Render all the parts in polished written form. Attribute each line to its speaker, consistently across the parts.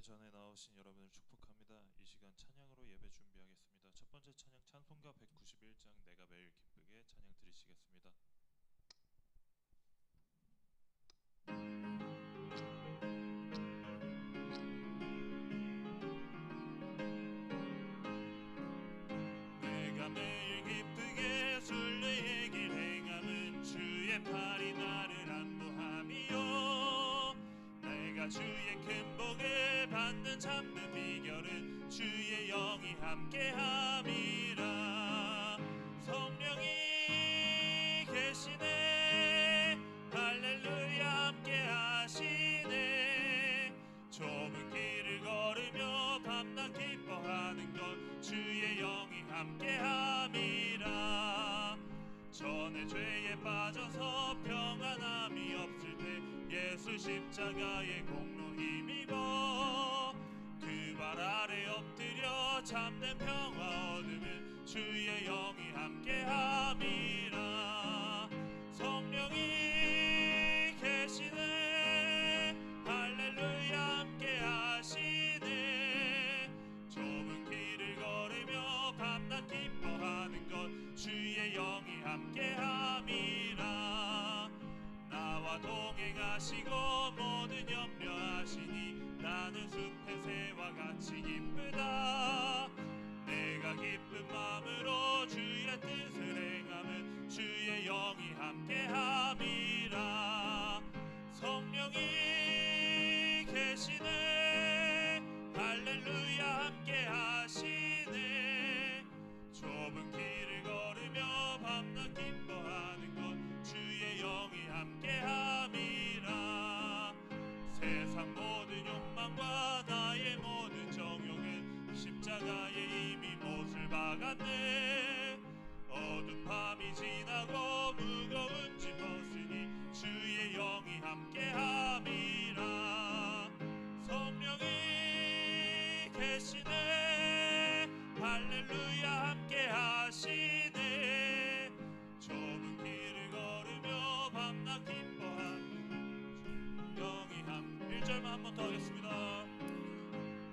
Speaker 1: 전에 나오신 여러분을 축복합니다. 이 시간 찬양으로 예배 준비하겠습니다. 첫 번째 찬양 찬송가 191장 내가 매일 기쁘게 찬양 드리시겠습니다. 내가 매일 기쁘게 순례의 길 행함은 주의 팔이 나를 안보함이요 내가 주의 큰 복을 받는 참된 비결은 주의 영이 함께함이라. 성령이 계시네 할렐루야 함께하시네. 좁은 길을 걸으며 밤낮 기뻐하는 것 주의 영이 함께함이라. 전에 죄에 빠져서 평안함이 없을 때 예수 십자가의 공로 힘입어 그 발 아래 엎드려 참된 평화 얻으면 주의 영이 함께함이라. 성령이 계시네 할렐루야 함께하시네. 좁은 길을 걸으며 밤낮 기뻐하는 것 주의 영이 함께함이라. 나와 동행하시고 모든 염려하시니 나는 숲의 새와 같이 기쁘다. 내가 기쁜 마음으로 주의 뜻을 행하면 주의 영이 함께함이라. 성령이 계시네 할렐루야 함께하시네. 좁은 길을 걸으며 밤낮 기뻐하는 것 주의 영이 함께함이라. 세상 모든 욕망과 나의 모든 정욕은 십자가에 이미 못을 박았네. 어두운 밤이 지나고 무거운 짐 벗으니 주의 영이 함께함이라. 성령이 계시네 할렐루야 함께하시네. 좁은 길을 걸으며 밤낮 기뻐하는 영이 1절만 한 번 더 하겠습니다.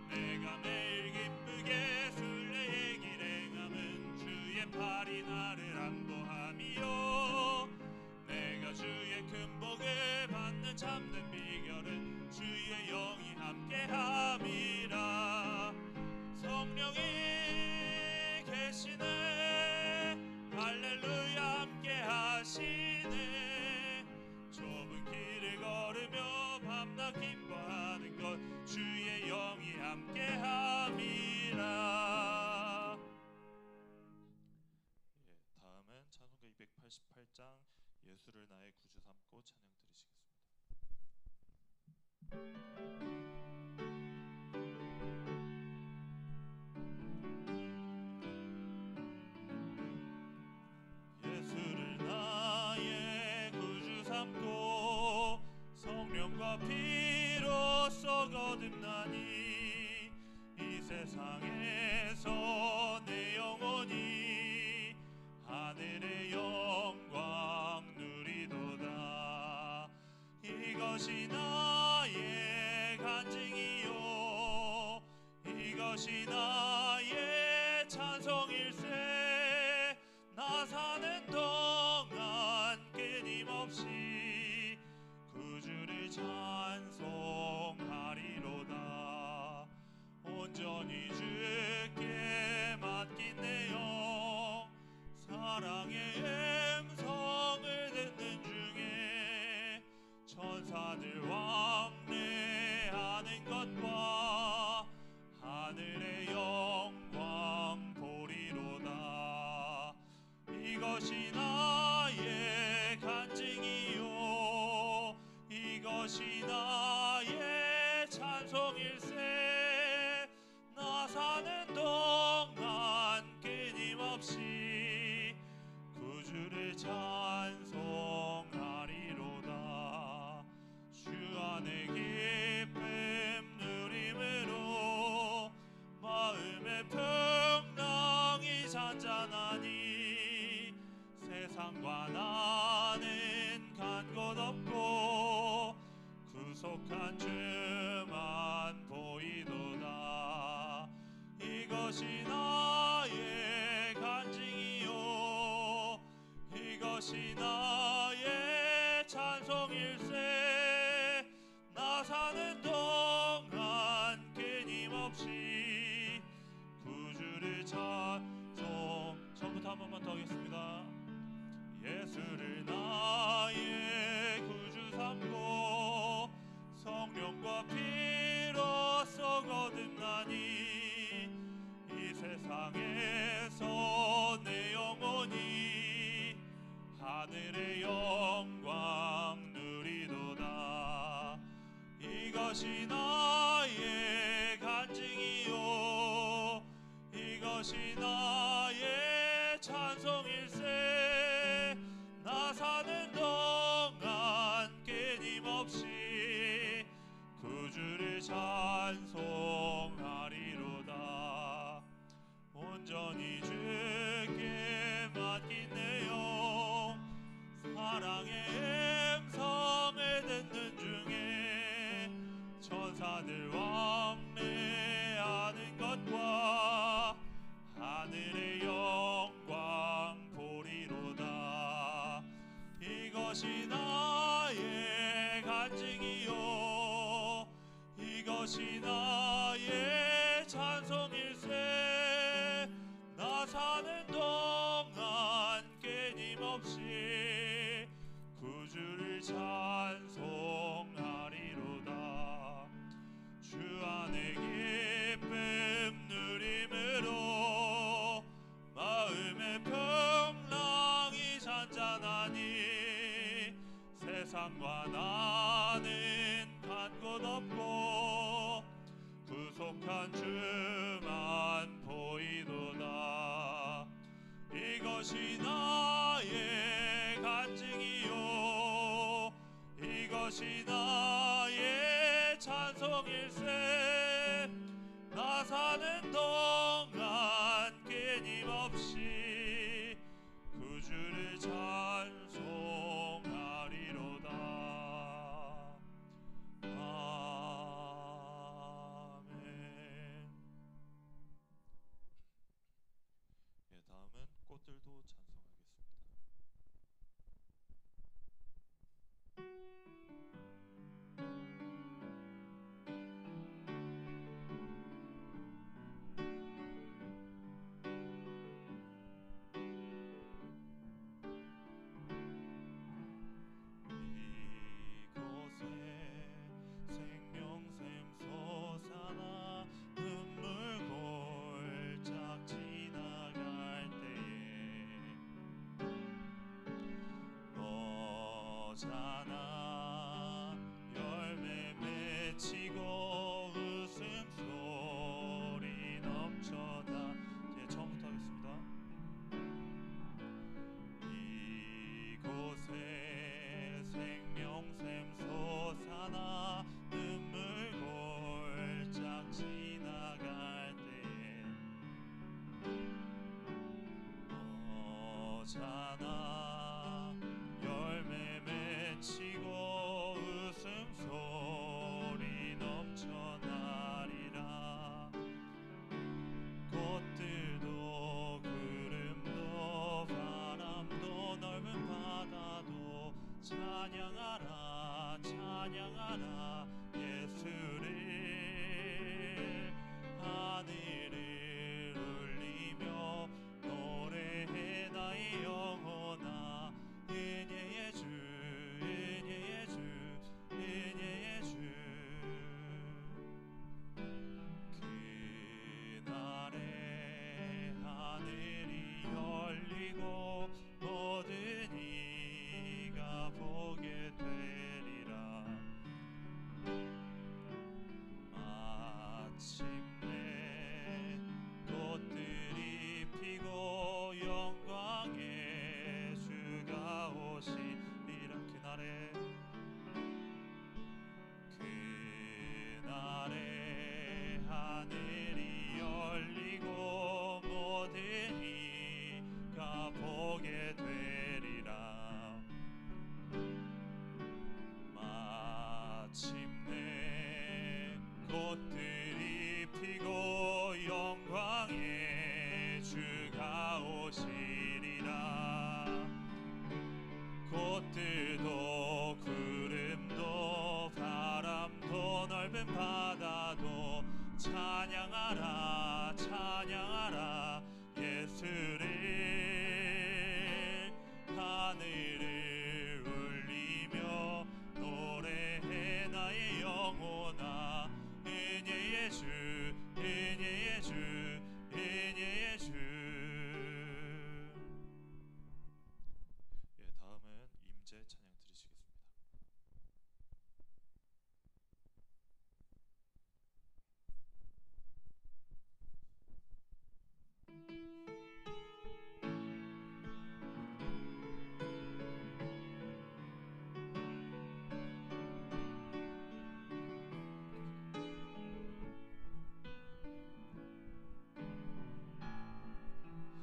Speaker 1: 내가 매일 기쁘게 순례의 길 행함은 주의 팔이 나를 안보함이요 내가 주의 큰 복을 받는 참된 비결은 주의 영이 함께함이라. 성령이 계시네 할렐루야 함께하시네. 좁은 길을 걸으며 밤낮 기뻐하는 것 주의 영이 함께함이라. 다음은 찬송가 288장 예수를 나의 구주 삼고 찬양 드리시겠습니다. 예수를 나의 구주 삼고 성령과 피로써 거듭나니 이 세상에서 내 영혼이 하늘의 영광 누리도다. 이것이 나의 간증이요 이것이 나의 찬송일세. 나 사는 동안 끊임없이 구주를 찬송하리로다. 온전히 주께 맡긴 내 영 사랑의 음성을 듣는 중에 천사들 왕래하는 것과 하늘의 영광 보리로다. 이것이 나의 간증이요 이것이 나의 찬송일세. 나 사는 동안 끊임없이 구주를 찬송하리로다. 주 안의 기쁨 누림으로 마음의 풍랑이 잔잔하니 세상과 나는 간 곳 없고 구속한 주만 보이도다. 이것이 나의 찬송일세. 나 사는 동안 끊임없이 구주를 찬송. 처음부터 한 번만 더 하겠습니다. 예수를 나의 구주 삼고 성령과 피로써 거듭나니 이 세상에서 내 영혼이 하늘의 영광 누리도다. 이것이 나의 간증이요 이것이 나의 찬송일세. 나 사는 동안 끊임없이 구주를 찬송하리로다. 온전히 주께 맡긴 내 영 사랑의 음성을 듣는 중에 천사들 왕래하는 것과 하늘의 영광 보리로다. 이것이 나의 간증이요 이것이 나의 찬송일세. 나 사는 동안 끊임없이 구주를 찬송하리로다. 주 안에 기쁨 누림으로 마음의 평강이 잔잔하니 세상과 나는 간 곳 없고 구속한 주만 보이도다. 이것이 나의 간증이요 이것이 나의 찬송일세. 나 사는 동안 끊임없이 구주를 찬송하리로다. 아멘. 예, 다음은 꽃들도 찬송하겠습니다. 너잖아 열매 맺히고 웃음소리 넘쳐나. 이제 처음부터 하겠습니다. 이곳에 생명샘 솟아나 눈물 골짝 지나갈 때에 너잖아 열매 맺히고 웃음소리 넘쳐나리라. 꽃들도 구름도 바람도 넓은 바다도 찬양하라 찬양하라 예수를. 하늘을 울리며 노래해 나의 영혼아 은혜의 주 은혜의 주 은혜의 주. 그날에 하늘이 열리고 모든 이가 보게 되리라. 마침내 꽃들이 피고 영광의 주가 오시리라. 그날에 하늘이 열리고 모든 이가 보게 되리라. 마침내 꽃들이 피고 영광의 주가 오시리라. 받아도 찬양하라 찬양하라 예수를 하늘을 울리며 노래해 나의 영혼아 은혜의 주 은혜의 주 은혜의 주. 예, 다음은 임재 찬양 드리시겠습니다.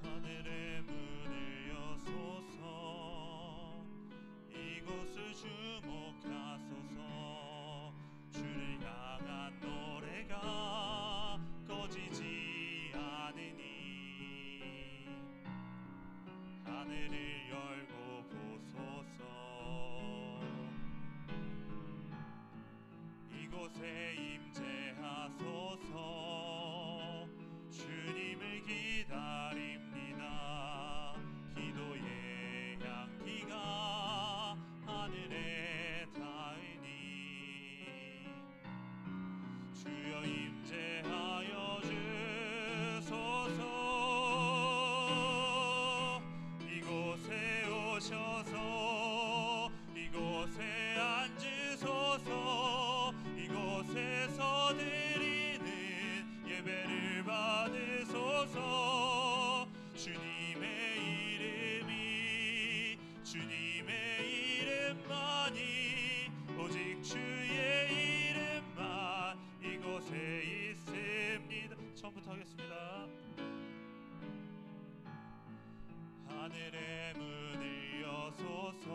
Speaker 1: 하늘의 문을 여소서 이곳을 주목하소서 주를 향한 노래가 꺼지지 않으니 하늘을 열고 보소서 이곳에 임재하소서 주님을 기다립니다. 기도의 향기가 하늘에 닿으니 주여 임재하여 주소서 이곳에 오셔서 이곳에 앉으소서 이곳에서 드리는 예배를 받으소서 주님의 이름이 주님의 이름만이 오직 주의 이름만 이곳에 있습니다. 처음부터 하겠습니다. 하늘의 문을 여소서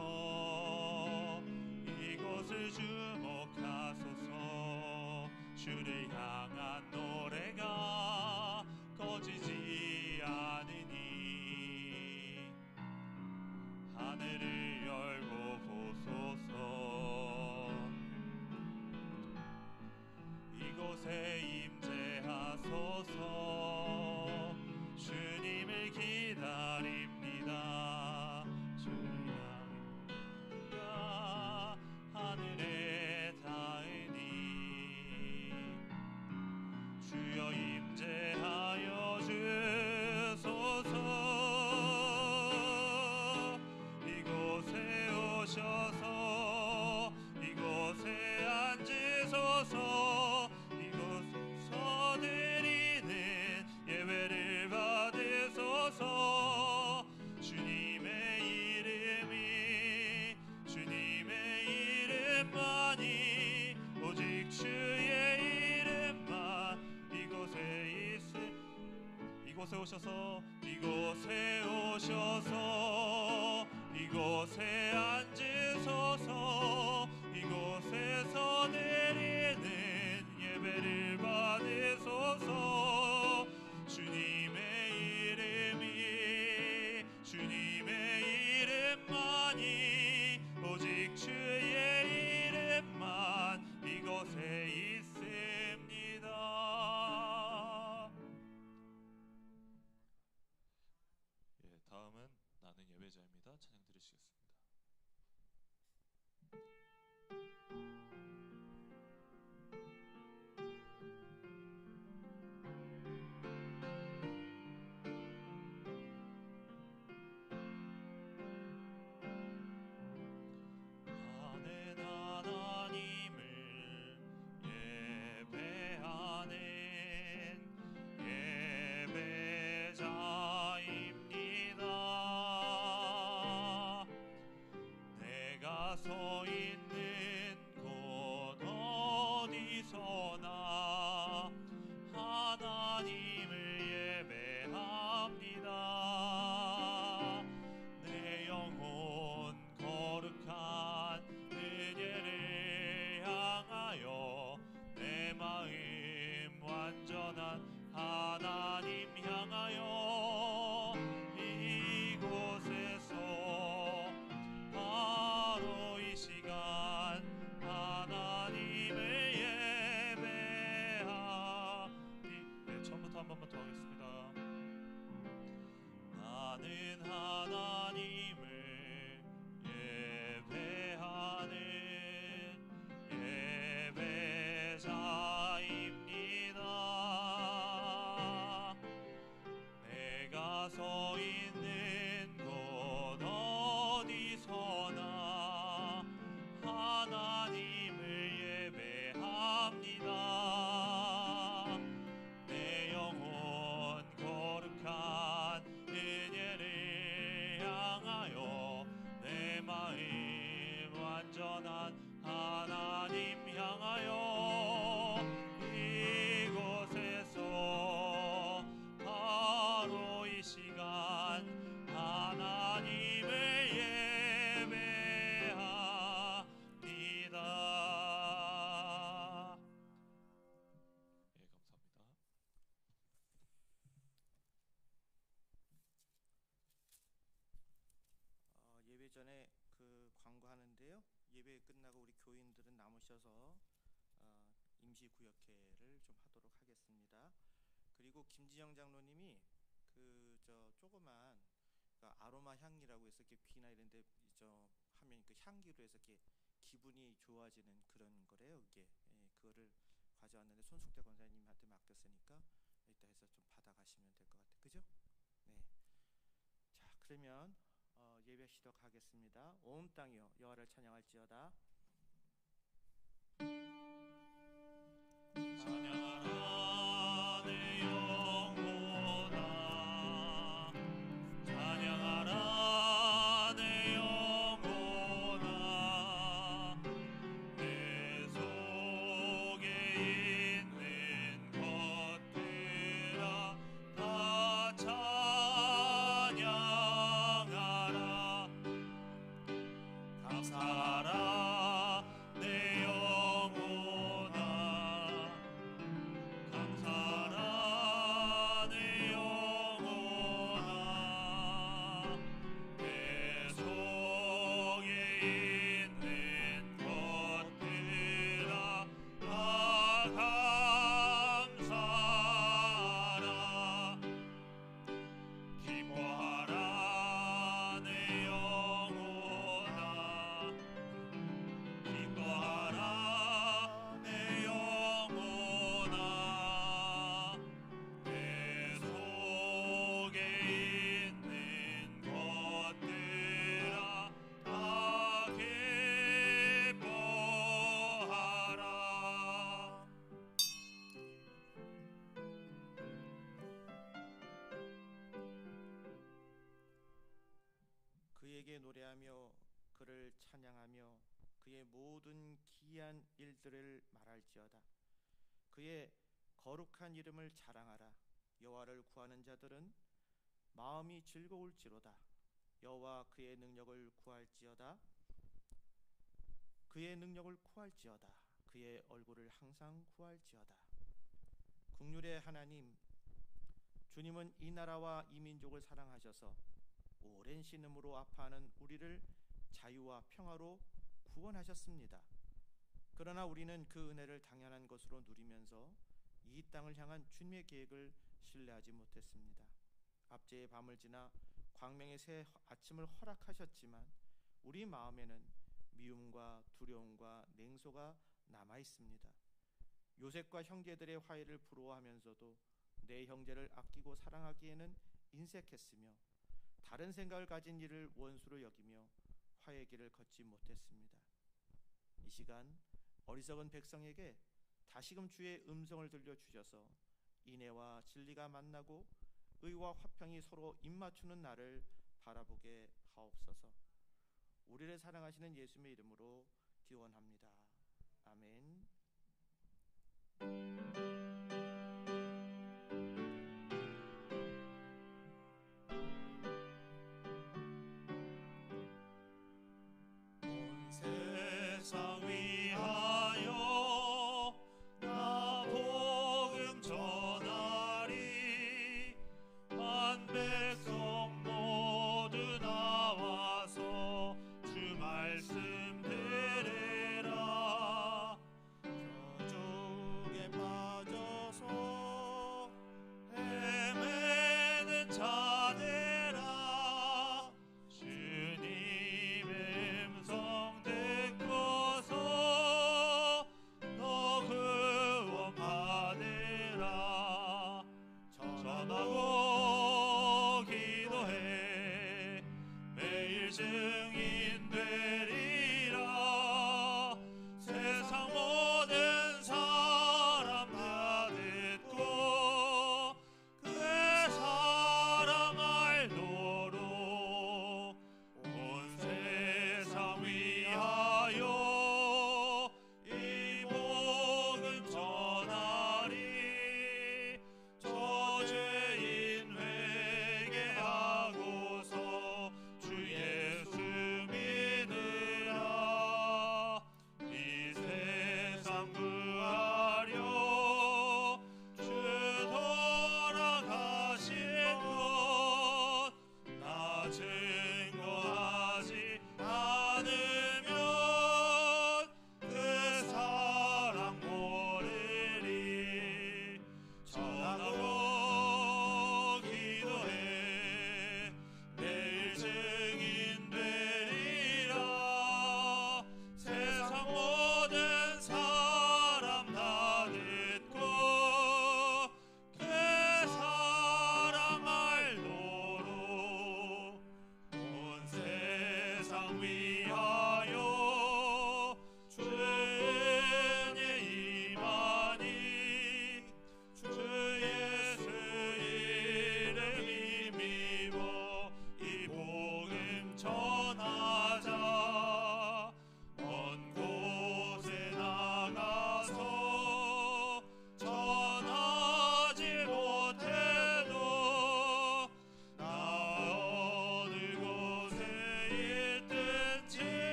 Speaker 1: 이곳을 주목하소서 주를 향한 노래가 꺼지지 않으니 하늘을 열고 보소서 이곳에 임재하소서 주님을 기다립니다. 주의 향기가 하늘에 닿으니 주여 임재하여 주소서 이곳에 오셔서 이곳에 앉으소서 이곳에서 드리는 예배를 받으소서 주님의 이름이 주님의 이름만이 오직 주의 이름만 이곳에 이곳에 오셔서 이곳에 오셔서 이곳에 앉으소서 이곳에서 드리는 예배를 받으소서 주님의 이름이 주님의 이름만이 오직 주의 이름만 이곳에 있습니다. 예, 다음은 나는 예배자입니다. 찬양 드리시겠습니다. 감사합니다. 내 영혼 거룩한 은혜를 향하여 내 마음 완전한 하나님 향하여 이곳에서 바로 이 시간 하나님을 예배합니다. 예, 감사합니다.
Speaker 2: 예배 전에 광고하는데요. 예배 끝나고 우리 교인들은 남으셔서 임시 구역회를 좀 하도록 하겠습니다. 그리고 김지영 장로님이 조그만 아로마 향이라고 해서 이렇게 귀나 이런데 하면 그 향기로 해서 이렇게 기분이 좋아지는 그런 거래요. 이게 그거를 가져왔는데 손숙대 권사님한테 맡겼으니까 이따 해서 좀 받아가시면 될 것 같아요. 그죠? 네. 자, 그러면 예배 시작하겠습니다. 온 땅이여 여호와를 찬양할지어다.
Speaker 1: 찬양하라 내 영혼아, 찬양하라 내 영혼아, 내 속에 있는 것들아 다 찬양하라. 감사하라 내 영혼아, 감사하라 내 영혼아, 내 속에 있는 것들아 다 감사하라. 기뻐하라 내 영혼아, 기뻐하라 내 영혼아, 내 속에 있는 것들아 다 기뻐하라.
Speaker 2: 그에게 노래하며 그를 찬양하며 그의 모든 기이한 일들을 말할지어다. 그의 거룩한 이름을 자랑하라. 여호와를 구하는 자들은 마음이 즐거울지로다. 여호와 그의 능력을 구할지어다. 그의 능력을 구할지어다. 그의 얼굴을 항상 구할지어다. 국률의 하나님, 주님은 이 나라와 이 민족을 사랑하셔서 오랜 신음으로 아파하는 우리를 자유와 평화로 구원하셨습니다. 그러나 우리는 그 은혜를 당연한 것으로 누리면서 이 땅을 향한 주님의 계획을 신뢰하지 못했습니다. 압제의 밤을 지나 광명의 새 아침을 허락하셨지만 우리 마음에는 미움과 두려움과 냉소가 남아 있습니다. 요셉과 형제들의 화해를 부러워하면서도 내 형제를 아끼고 사랑하기에는 인색했으며 다른 생각을 가진 이를 원수로 여기며 화해의 길을 걷지 못했습니다. 이 시간 어리석은 백성에게 다시금 주의 음성을 들려주셔서 인애와 진리가 만나고 의와 화평이 서로 입맞추는 날을 바라보게 하옵소서. 우리를 사랑하시는 예수님의 이름으로 기원합니다. 아멘.
Speaker 1: 온 세상 위하여 나 복음 전하리. 한 백성 모두 나와서 주 말씀 들으라.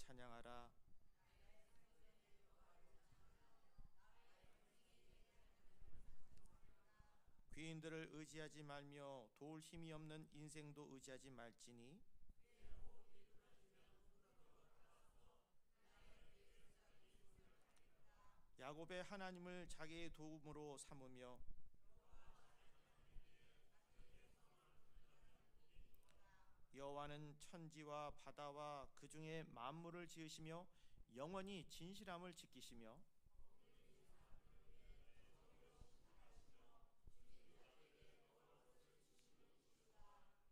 Speaker 2: 찬양하라. 귀인들을 의지하지 말며 도울 힘이 없는 인생도 의지하지 말지니 야곱의 하나님을 자기의 도움으로 삼으며 여호와는 천지와 바다와 그 중에 만물을 지으시며 영원히 진실함을 지키시며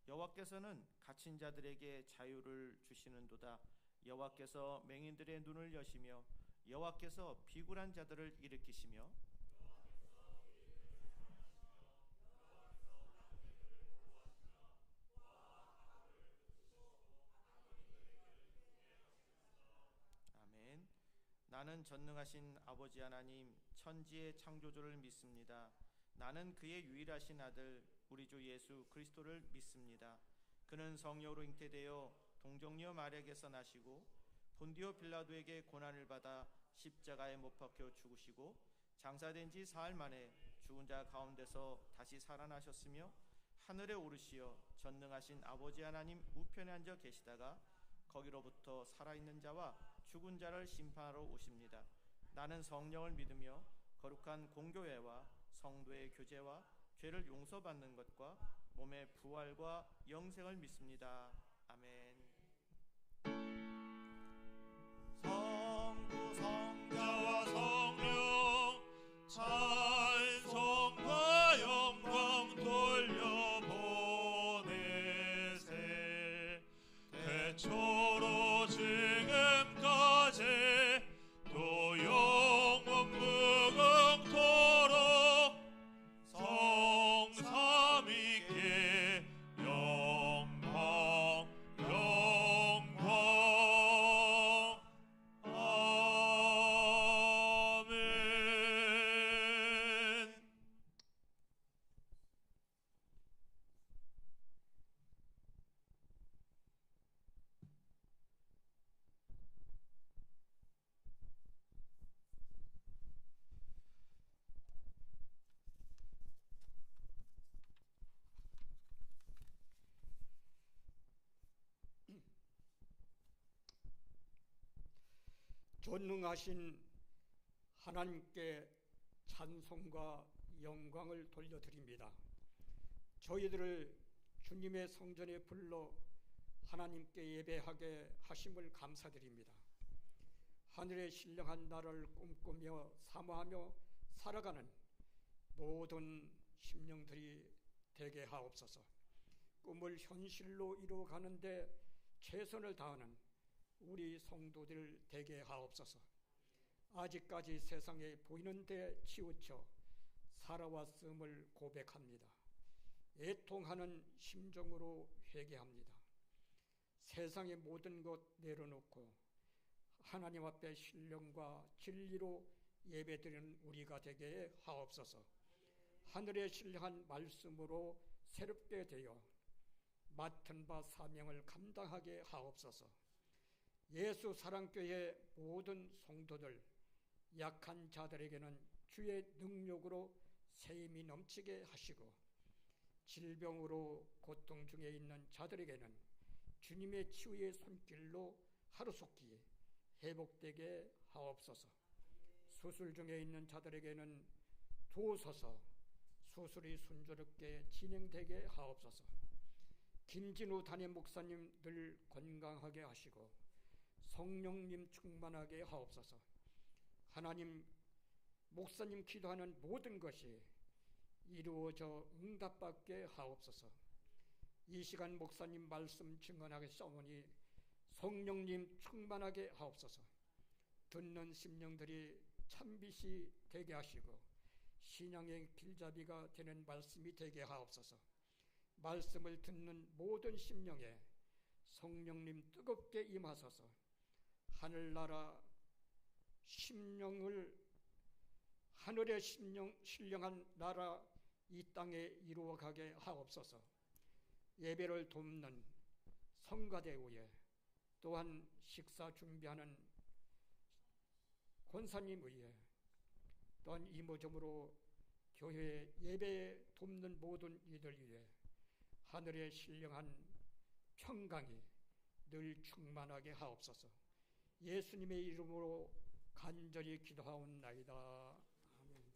Speaker 2: 여호와께서는 갇힌 자들에게 자유를 주시는도다. 여호와께서 맹인들의 눈을 여시며 여호와께서 비굴한 자들을 일으키시며 아멘. 나는 전능하신 아버지 하나님 천지의 창조주를 믿습니다. 나는 그의 유일하신 아들 우리 주 예수 그리스도를 믿습니다. 그는 성령으로 잉태되어 동정녀 마리아에게서 나시고 본디오 빌라도에게 고난을 받아 십자가에 못 박혀 죽으시고 장사된 지 사흘 만에 죽은 자 가운데서 다시 살아나셨으며 하늘에 오르시어 전능하신 아버지 하나님 우편에 앉아 계시다가 거기로부터 살아있는 자와 죽은 자를 심판하러 오십니다. 나는 성령을 믿으며 거룩한 공교회와 성도의 교제와 죄를 용서받는 것과 몸의 부활과 영생을 믿습니다. 아멘. 성부 성자와 성령 찬송과 영광 돌려보내세. 태초로 지금까지 또 영원 무궁토록 성삼위께 영광 영광 아멘.
Speaker 3: 전능하신 하나님께 찬송과 영광을 돌려드립니다. 저희들을 주님의 성전에 불러 하나님께 예배하게 하심을 감사드립니다. 하늘의 신령한 나라를 꿈꾸며 사모하며 살아가는 모든 심령들이 되게 하옵소서. 꿈을 현실로 이루어가는데 최선을 다하는 우리 성도들 되게 하옵소서. 아직까지 세상에 보이는데 치우쳐 살아왔음을 고백합니다. 애통하는 심정으로 회개합니다. 세상의 모든 것 내려놓고 하나님 앞에 신령과 진리로 예배드리는 우리가 되게 하옵소서. 하늘의 신령한 말씀으로 새롭게 되어 맡은 바 사명을 감당하게 하옵소서. 예수 사랑교회 모든 성도들, 약한 자들에게는 주의 능력으로 새 힘이 넘치게 하시고 질병으로 고통 중에 있는 자들에게는 주님의 치유의 손길로 하루속히 회복되게 하옵소서. 수술 중에 있는 자들에게는 도우소서. 수술이 순조롭게 진행되게 하옵소서. 김진우 담임 목사님 늘 건강하게 하시고 성령님 충만하게 하옵소서. 하나님, 목사님 기도하는 모든 것이 이루어져 응답받게 하옵소서. 이 시간 목사님 말씀 증언하겠사오니 성령님 충만하게 하옵소서. 듣는 심령들이 참빛이 되게 하시고 신앙의 길잡이가 되는 말씀이 되게 하옵소서. 말씀을 듣는 모든 심령에 성령님 뜨겁게 임하소서. 하늘나라 심령을 하늘의 신령한 나라 이 땅에 이루어가게 하옵소서. 예배를 돕는 성가대 위에 또한 식사 준비하는 권사님 의해 또한 이모점으로 교회 예배 돕는 모든 이들 위해 하늘의 신령한 평강이 늘 충만하게 하옵소서. 예수님의 이름으로 간절히 기도하옵나이다. 아멘.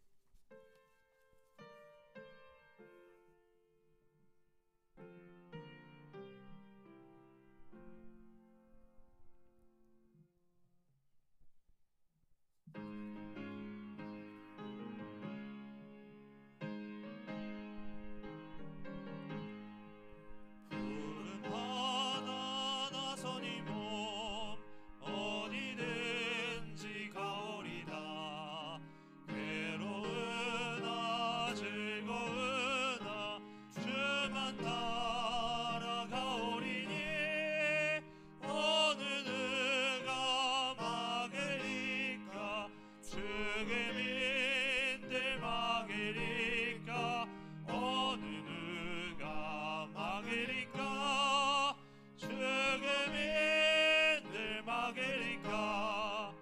Speaker 1: 푸른 바다 나선이 몸 어디든지 가오리다. 괴로우나 즐거우나 주만 따라가오리니 어느 누가 막으리까 죽음인들 막으리까 어느 누가 막으리까 죽음인들 막으리까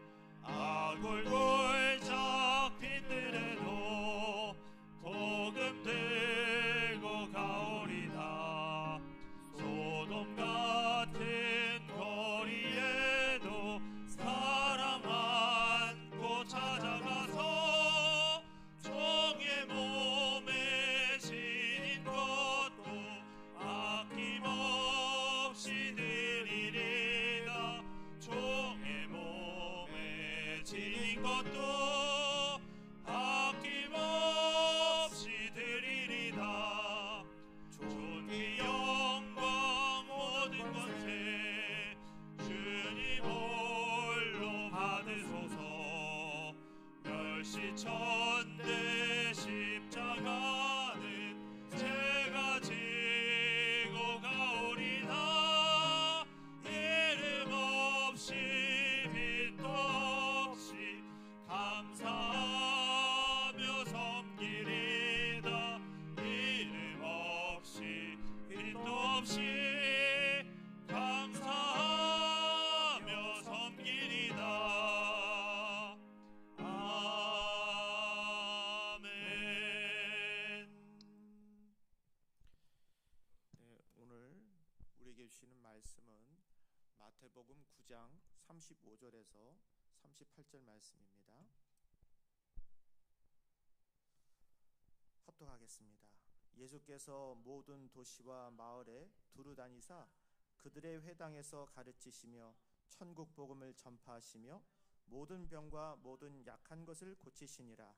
Speaker 1: 아골골 잡힌 들에도 복음 들고 가오리다. 소돔 같은 거리에도 사람 안고 찾아가서 종의 몸에 지닌 것도 아낌없이 드리리다. 종의 몸에 지닌 것도 아낌없이 드리리다. 존귀 영광 모든 권세 주님 홀로 받으소서. 멸시천대 십자가는 제가 지고 가오리다. 이름 없이 빛도 없이 감사하며 섬기리다. 이름 없이 빛도 없이 감사하며 섬기리다. 아멘.
Speaker 2: 네, 오늘 우리에게 주시는 말씀은 마태복음 9장 35절에서 38절 말씀입니다. 합독하겠습니다. 예수께서 모든 도시와 마을에 두루 다니사 그들의 회당에서 가르치시며 천국 복음을 전파하시며 모든 병과 모든 약한 것을 고치시니라.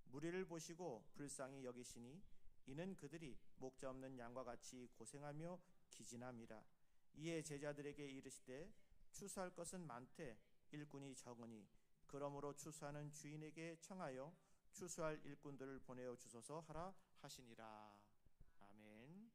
Speaker 2: 무리를 보시고 불쌍히 여기시니 이는 그들이 목자 없는 양과 같이 고생하며 기진함이라. 이에 제자들에게 이르시되 추수할 것은 많되 일꾼이 적으니 그러므로 추수하는 주인에게 청하여 추수할 일꾼들을 보내어 주소서 하라 하시니라. 아멘.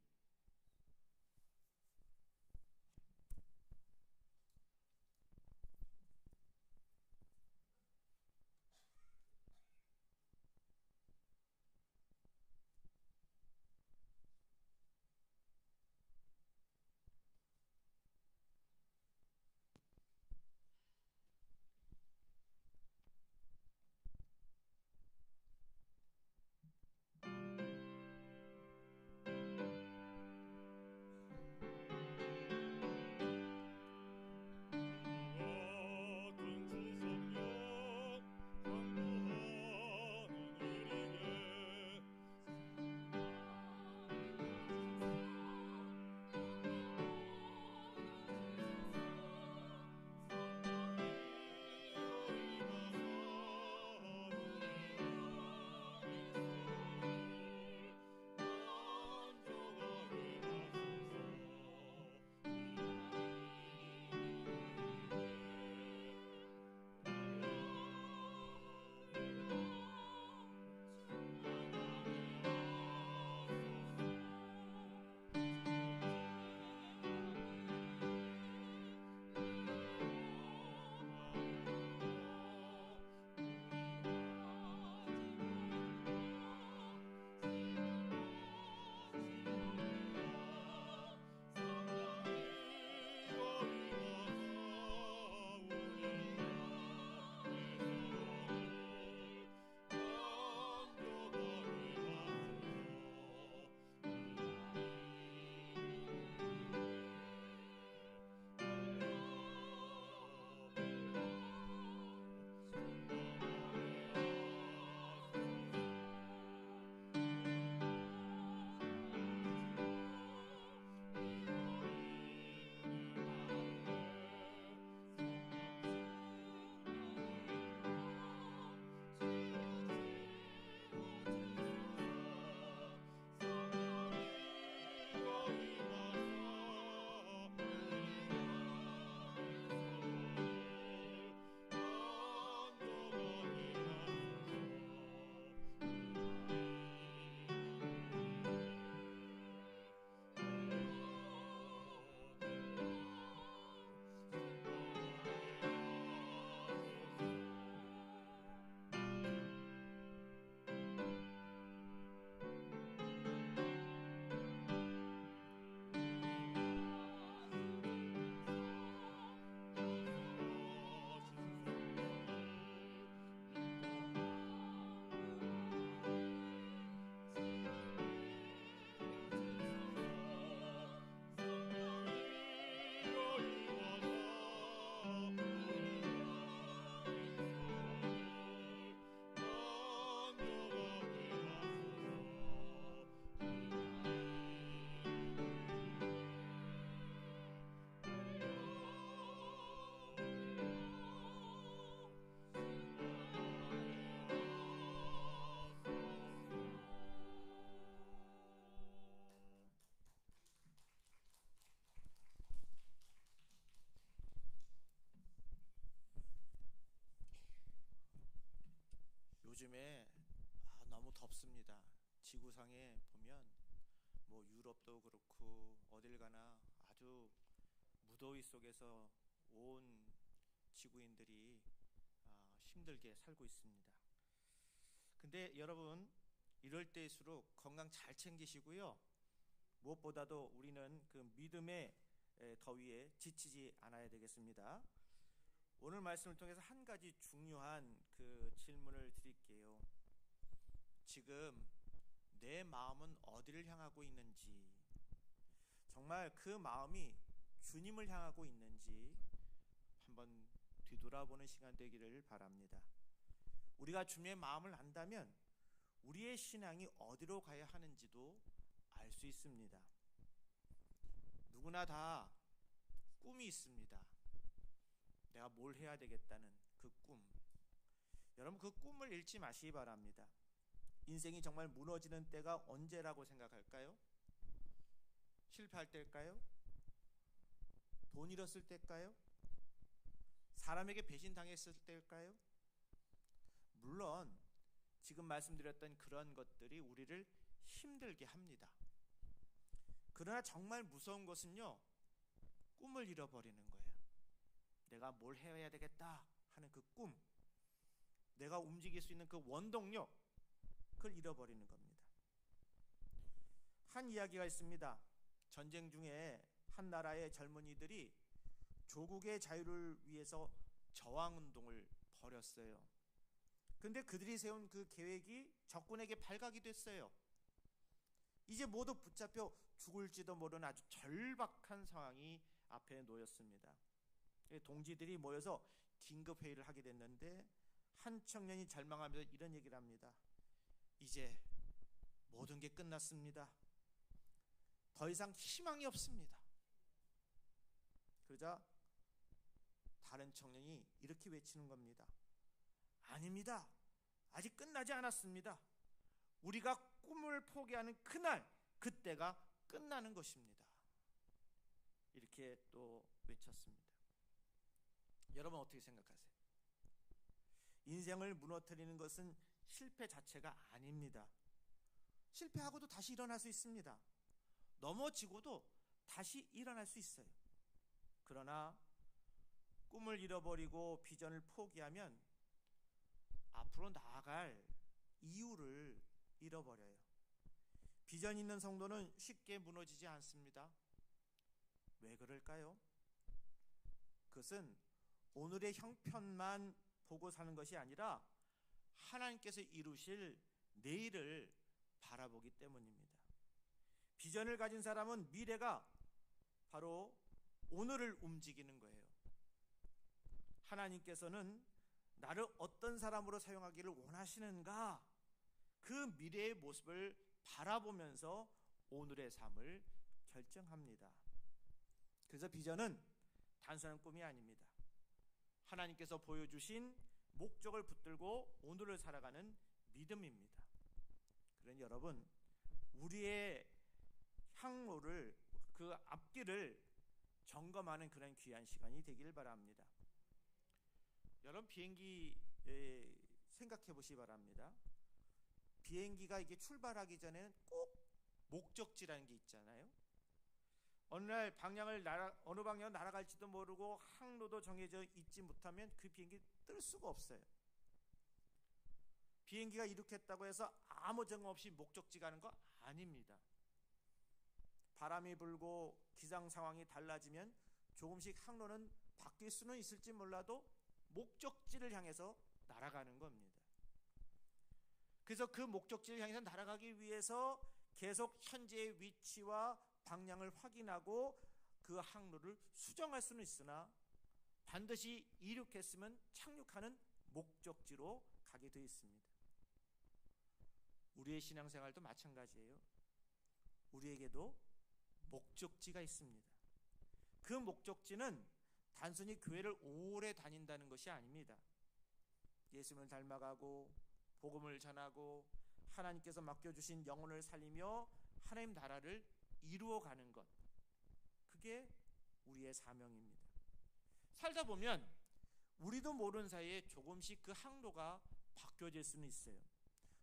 Speaker 2: 요즘에 너무 덥습니다. 지구상에 보면 뭐 유럽도 그렇고 어딜 가나 아주 무더위 속에서 온 지구인들이 힘들게 살고 있습니다. 근데 여러분, 이럴 때일수록 건강 잘 챙기시고요. 무엇보다도 우리는 그 믿음의 더위에 지치지 않아야 되겠습니다. 오늘 말씀을 통해서 한 가지 중요한 그 질문을 드릴게요. 지금 내 마음은 어디를 향하고 있는지, 정말 그 마음이 주님을 향하고 있는지 한번 뒤돌아보는 시간 되기를 바랍니다. 우리가 주님의 마음을 안다면 우리의 신앙이 어디로 가야 하는지도 알 수 있습니다. 누구나 다 꿈이 있습니다. 내가 뭘 해야 되겠다는 그 꿈. 여러분, 그 꿈을 잃지 마시기 바랍니다. 인생이 정말 무너지는 때가 언제라고 생각할까요? 실패할 때일까요? 돈 잃었을 때일까요? 사람에게 배신당했을 때일까요? 물론 지금 말씀드렸던 그런 것들이 우리를 힘들게 합니다. 그러나 정말 무서운 것은요, 꿈을 잃어버리는 거예요. 내가 뭘 해야 되겠다 하는 그 꿈, 내가 움직일 수 있는 그 원동력, 그걸 잃어버리는 겁니다. 한 이야기가 있습니다. 전쟁 중에 한 나라의 젊은이들이 조국의 자유를 위해서 저항운동을 벌였어요. 근데 그들이 세운 그 계획이 적군에게 발각이 됐어요. 이제 모두 붙잡혀 죽을지도 모르는 아주 절박한 상황이 앞에 놓였습니다. 동지들이 모여서 긴급회의를 하게 됐는데 한 청년이 절망하면서 이런 얘기를 합니다. 이제 모든 게 끝났습니다. 더 이상 희망이 없습니다. 그러자 다른 청년이 이렇게 외치는 겁니다. 아닙니다. 아직 끝나지 않았습니다. 우리가 꿈을 포기하는 그날, 그때가 끝나는 것입니다. 이렇게 또 외쳤습니다. 여러분 어떻게 생각하세요? 인생을 무너뜨리는 것은 실패 자체가 아닙니다. 실패하고도 다시 일어날 수 있습니다. 넘어지고도 다시 일어날 수 있어요. 그러나 꿈을 잃어버리고 비전을 포기하면 앞으로 나아갈 이유를 잃어버려요. 비전 있는 성도는 쉽게 무너지지 않습니다. 왜 그럴까요? 그것은 오늘의 형편만 보고 사는 것이 아니라 하나님께서 이루실 내일을 바라보기 때문입니다. 비전을 가진 사람은 미래가 바로 오늘을 움직이는 거예요. 하나님께서는 나를 어떤 사람으로 사용하기를 원하시는가, 그 미래의 모습을 바라보면서 오늘의 삶을 결정합니다. 그래서 비전은 단순한 꿈이 아닙니다. 하나님께서 보여주신 목적을 붙들고 오늘을 살아가는 믿음입니다. 그러니 여러분, 우리의 향로를, 그 앞길을 점검하는 그런 귀한 시간이 되길 바랍니다. 여러분, 비행기 생각해 보시기 바랍니다. 비행기가 이게 출발하기 전에는 꼭 목적지라는 게 있잖아요. 어느 날 어느 방향으로 날아갈지도 모르고 항로도 정해져 있지 못하면 그 비행기 뜰 수가 없어요. 비행기가 이륙했다고 해서 아무 정황 없이 목적지 가는 거 아닙니다. 바람이 불고 기상 상황이 달라지면 조금씩 항로는 바뀔 수는 있을지 몰라도 목적지를 향해서 날아가는 겁니다. 그래서 그 목적지를 향해서 날아가기 위해서 계속 현재의 위치와 방향을 확인하고 그 항로를 수정할 수는 있으나 반드시 이륙했으면 착륙하는 목적지로 가게 되어 있습니다. 우리의 신앙생활도 마찬가지예요. 우리에게도 목적지가 있습니다. 그 목적지는 단순히 교회를 오래 다닌다는 것이 아닙니다. 예수님을 닮아가고 복음을 전하고 하나님께서 맡겨주신 영혼을 살리며 하나님 나라를 이루어가는 것, 그게 우리의 사명입니다. 살다 보면 우리도 모르는 사이에 조금씩 그 항로가 바뀌어질 수는 있어요.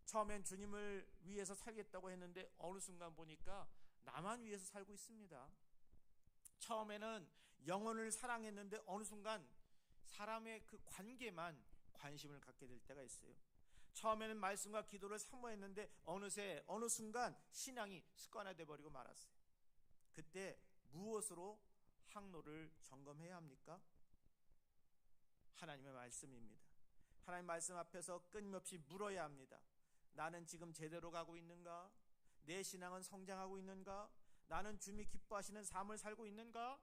Speaker 2: 처음엔 주님을 위해서 살겠다고 했는데 어느 순간 보니까 나만 위해서 살고 있습니다. 처음에는 영혼을 사랑했는데 어느 순간 사람의 그 관계만 관심을 갖게 될 때가 있어요. 처음에는 말씀과 기도를 사모했는데 어느새 어느 순간 신앙이 습관화돼 버리고 말았어요. 그때 무엇으로 항로를 점검해야 합니까? 하나님의 말씀입니다. 하나님 말씀 앞에서 끊임없이 물어야 합니다. 나는 지금 제대로 가고 있는가? 내 신앙은 성장하고 있는가? 나는 주님이 기뻐하시는 삶을 살고 있는가?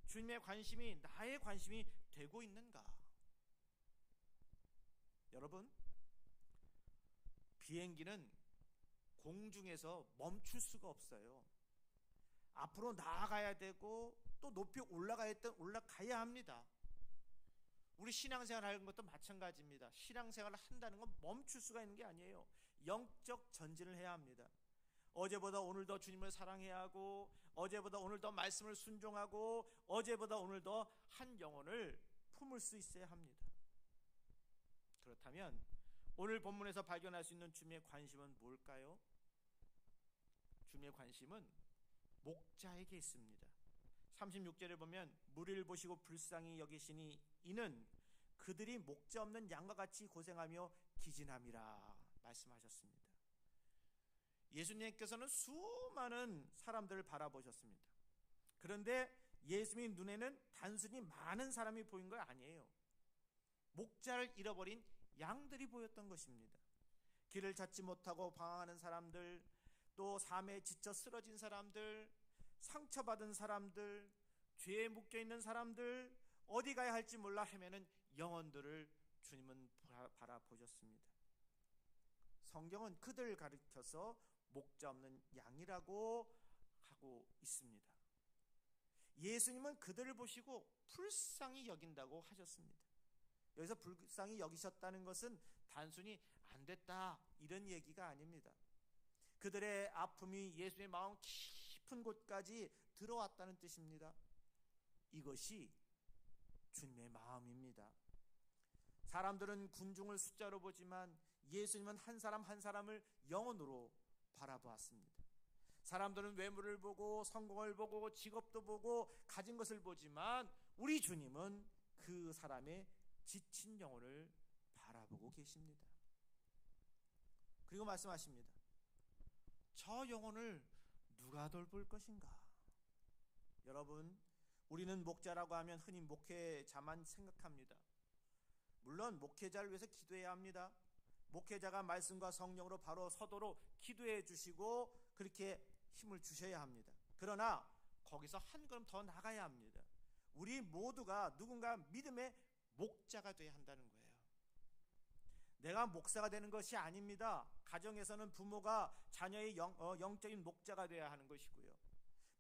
Speaker 2: 주님의 관심이 나의 관심이 되고 있는가? 여러분, 비행기는 공중에서 멈출 수가 없어요. 앞으로 나아가야 되고 또 높이 올라가야 합니다. 우리 신앙생활 하는 것도 마찬가지입니다. 신앙생활을 한다는 건 멈출 수가 있는 게 아니에요. 영적 전진을 해야 합니다. 어제보다 오늘 더 주님을 사랑해야 하고, 어제보다 오늘 더 말씀을 순종하고, 어제보다 오늘 더 한 영혼을 품을 수 있어야 합니다. 그렇다면 오늘 본문에서 발견할 수 있는 주님의 관심은 뭘까요? 주님의 관심은 목자에게 있습니다. 36절에 보면 무리를 보시고 불쌍히 여기시니 이는 그들이 목자 없는 양과 같이 고생하며 기진함이라 말씀하셨습니다. 예수님께서는 수많은 사람들을 바라보셨습니다. 그런데 예수님 눈에는 단순히 많은 사람이 보인 거 아니에요. 목자를 잃어버린 양들이 보였던 것입니다. 길을 찾지 못하고 방황하는 사람들, 또 삶에 지쳐 쓰러진 사람들, 상처받은 사람들, 죄에 묶여있는 사람들, 어디 가야 할지 몰라 헤매는 영혼들을 주님은 바라보셨습니다. 성경은 그들을 가리켜서 목자 없는 양이라고 하고 있습니다. 예수님은 그들을 보시고 불쌍히 여긴다고 하셨습니다. 여기서 불쌍히 여기셨다는 것은 단순히 안 됐다 이런 얘기가 아닙니다. 그들의 아픔이 예수님의 마음 깊은 곳까지 들어왔다는 뜻입니다. 이것이 주님의 마음입니다. 사람들은 군중을 숫자로 보지만 예수님은 한 사람 한 사람을 영혼으로 바라보았습니다. 사람들은 외모를 보고 성공을 보고 직업도 보고 가진 것을 보지만 우리 주님은 그 사람의 지친 영혼을 바라보고 계십니다. 그리고 말씀하십니다. 저 영혼을 누가 돌볼 것인가? 여러분, 우리는 목자라고 하면 흔히 목회자만 생각합니다. 물론 목회자를 위해서 기도해야 합니다. 목회자가 말씀과 성령으로 바로 서도록 기도해 주시고 그렇게 힘을 주셔야 합니다. 그러나 거기서 한 걸음 더 나가야 합니다. 우리 모두가 누군가 믿음의 목자가 되어야 한다는 거예요. 내가 목사가 되는 것이 아닙니다. 가정에서는 부모가 자녀의 영적인 목자가 되어야 하는 것이고요.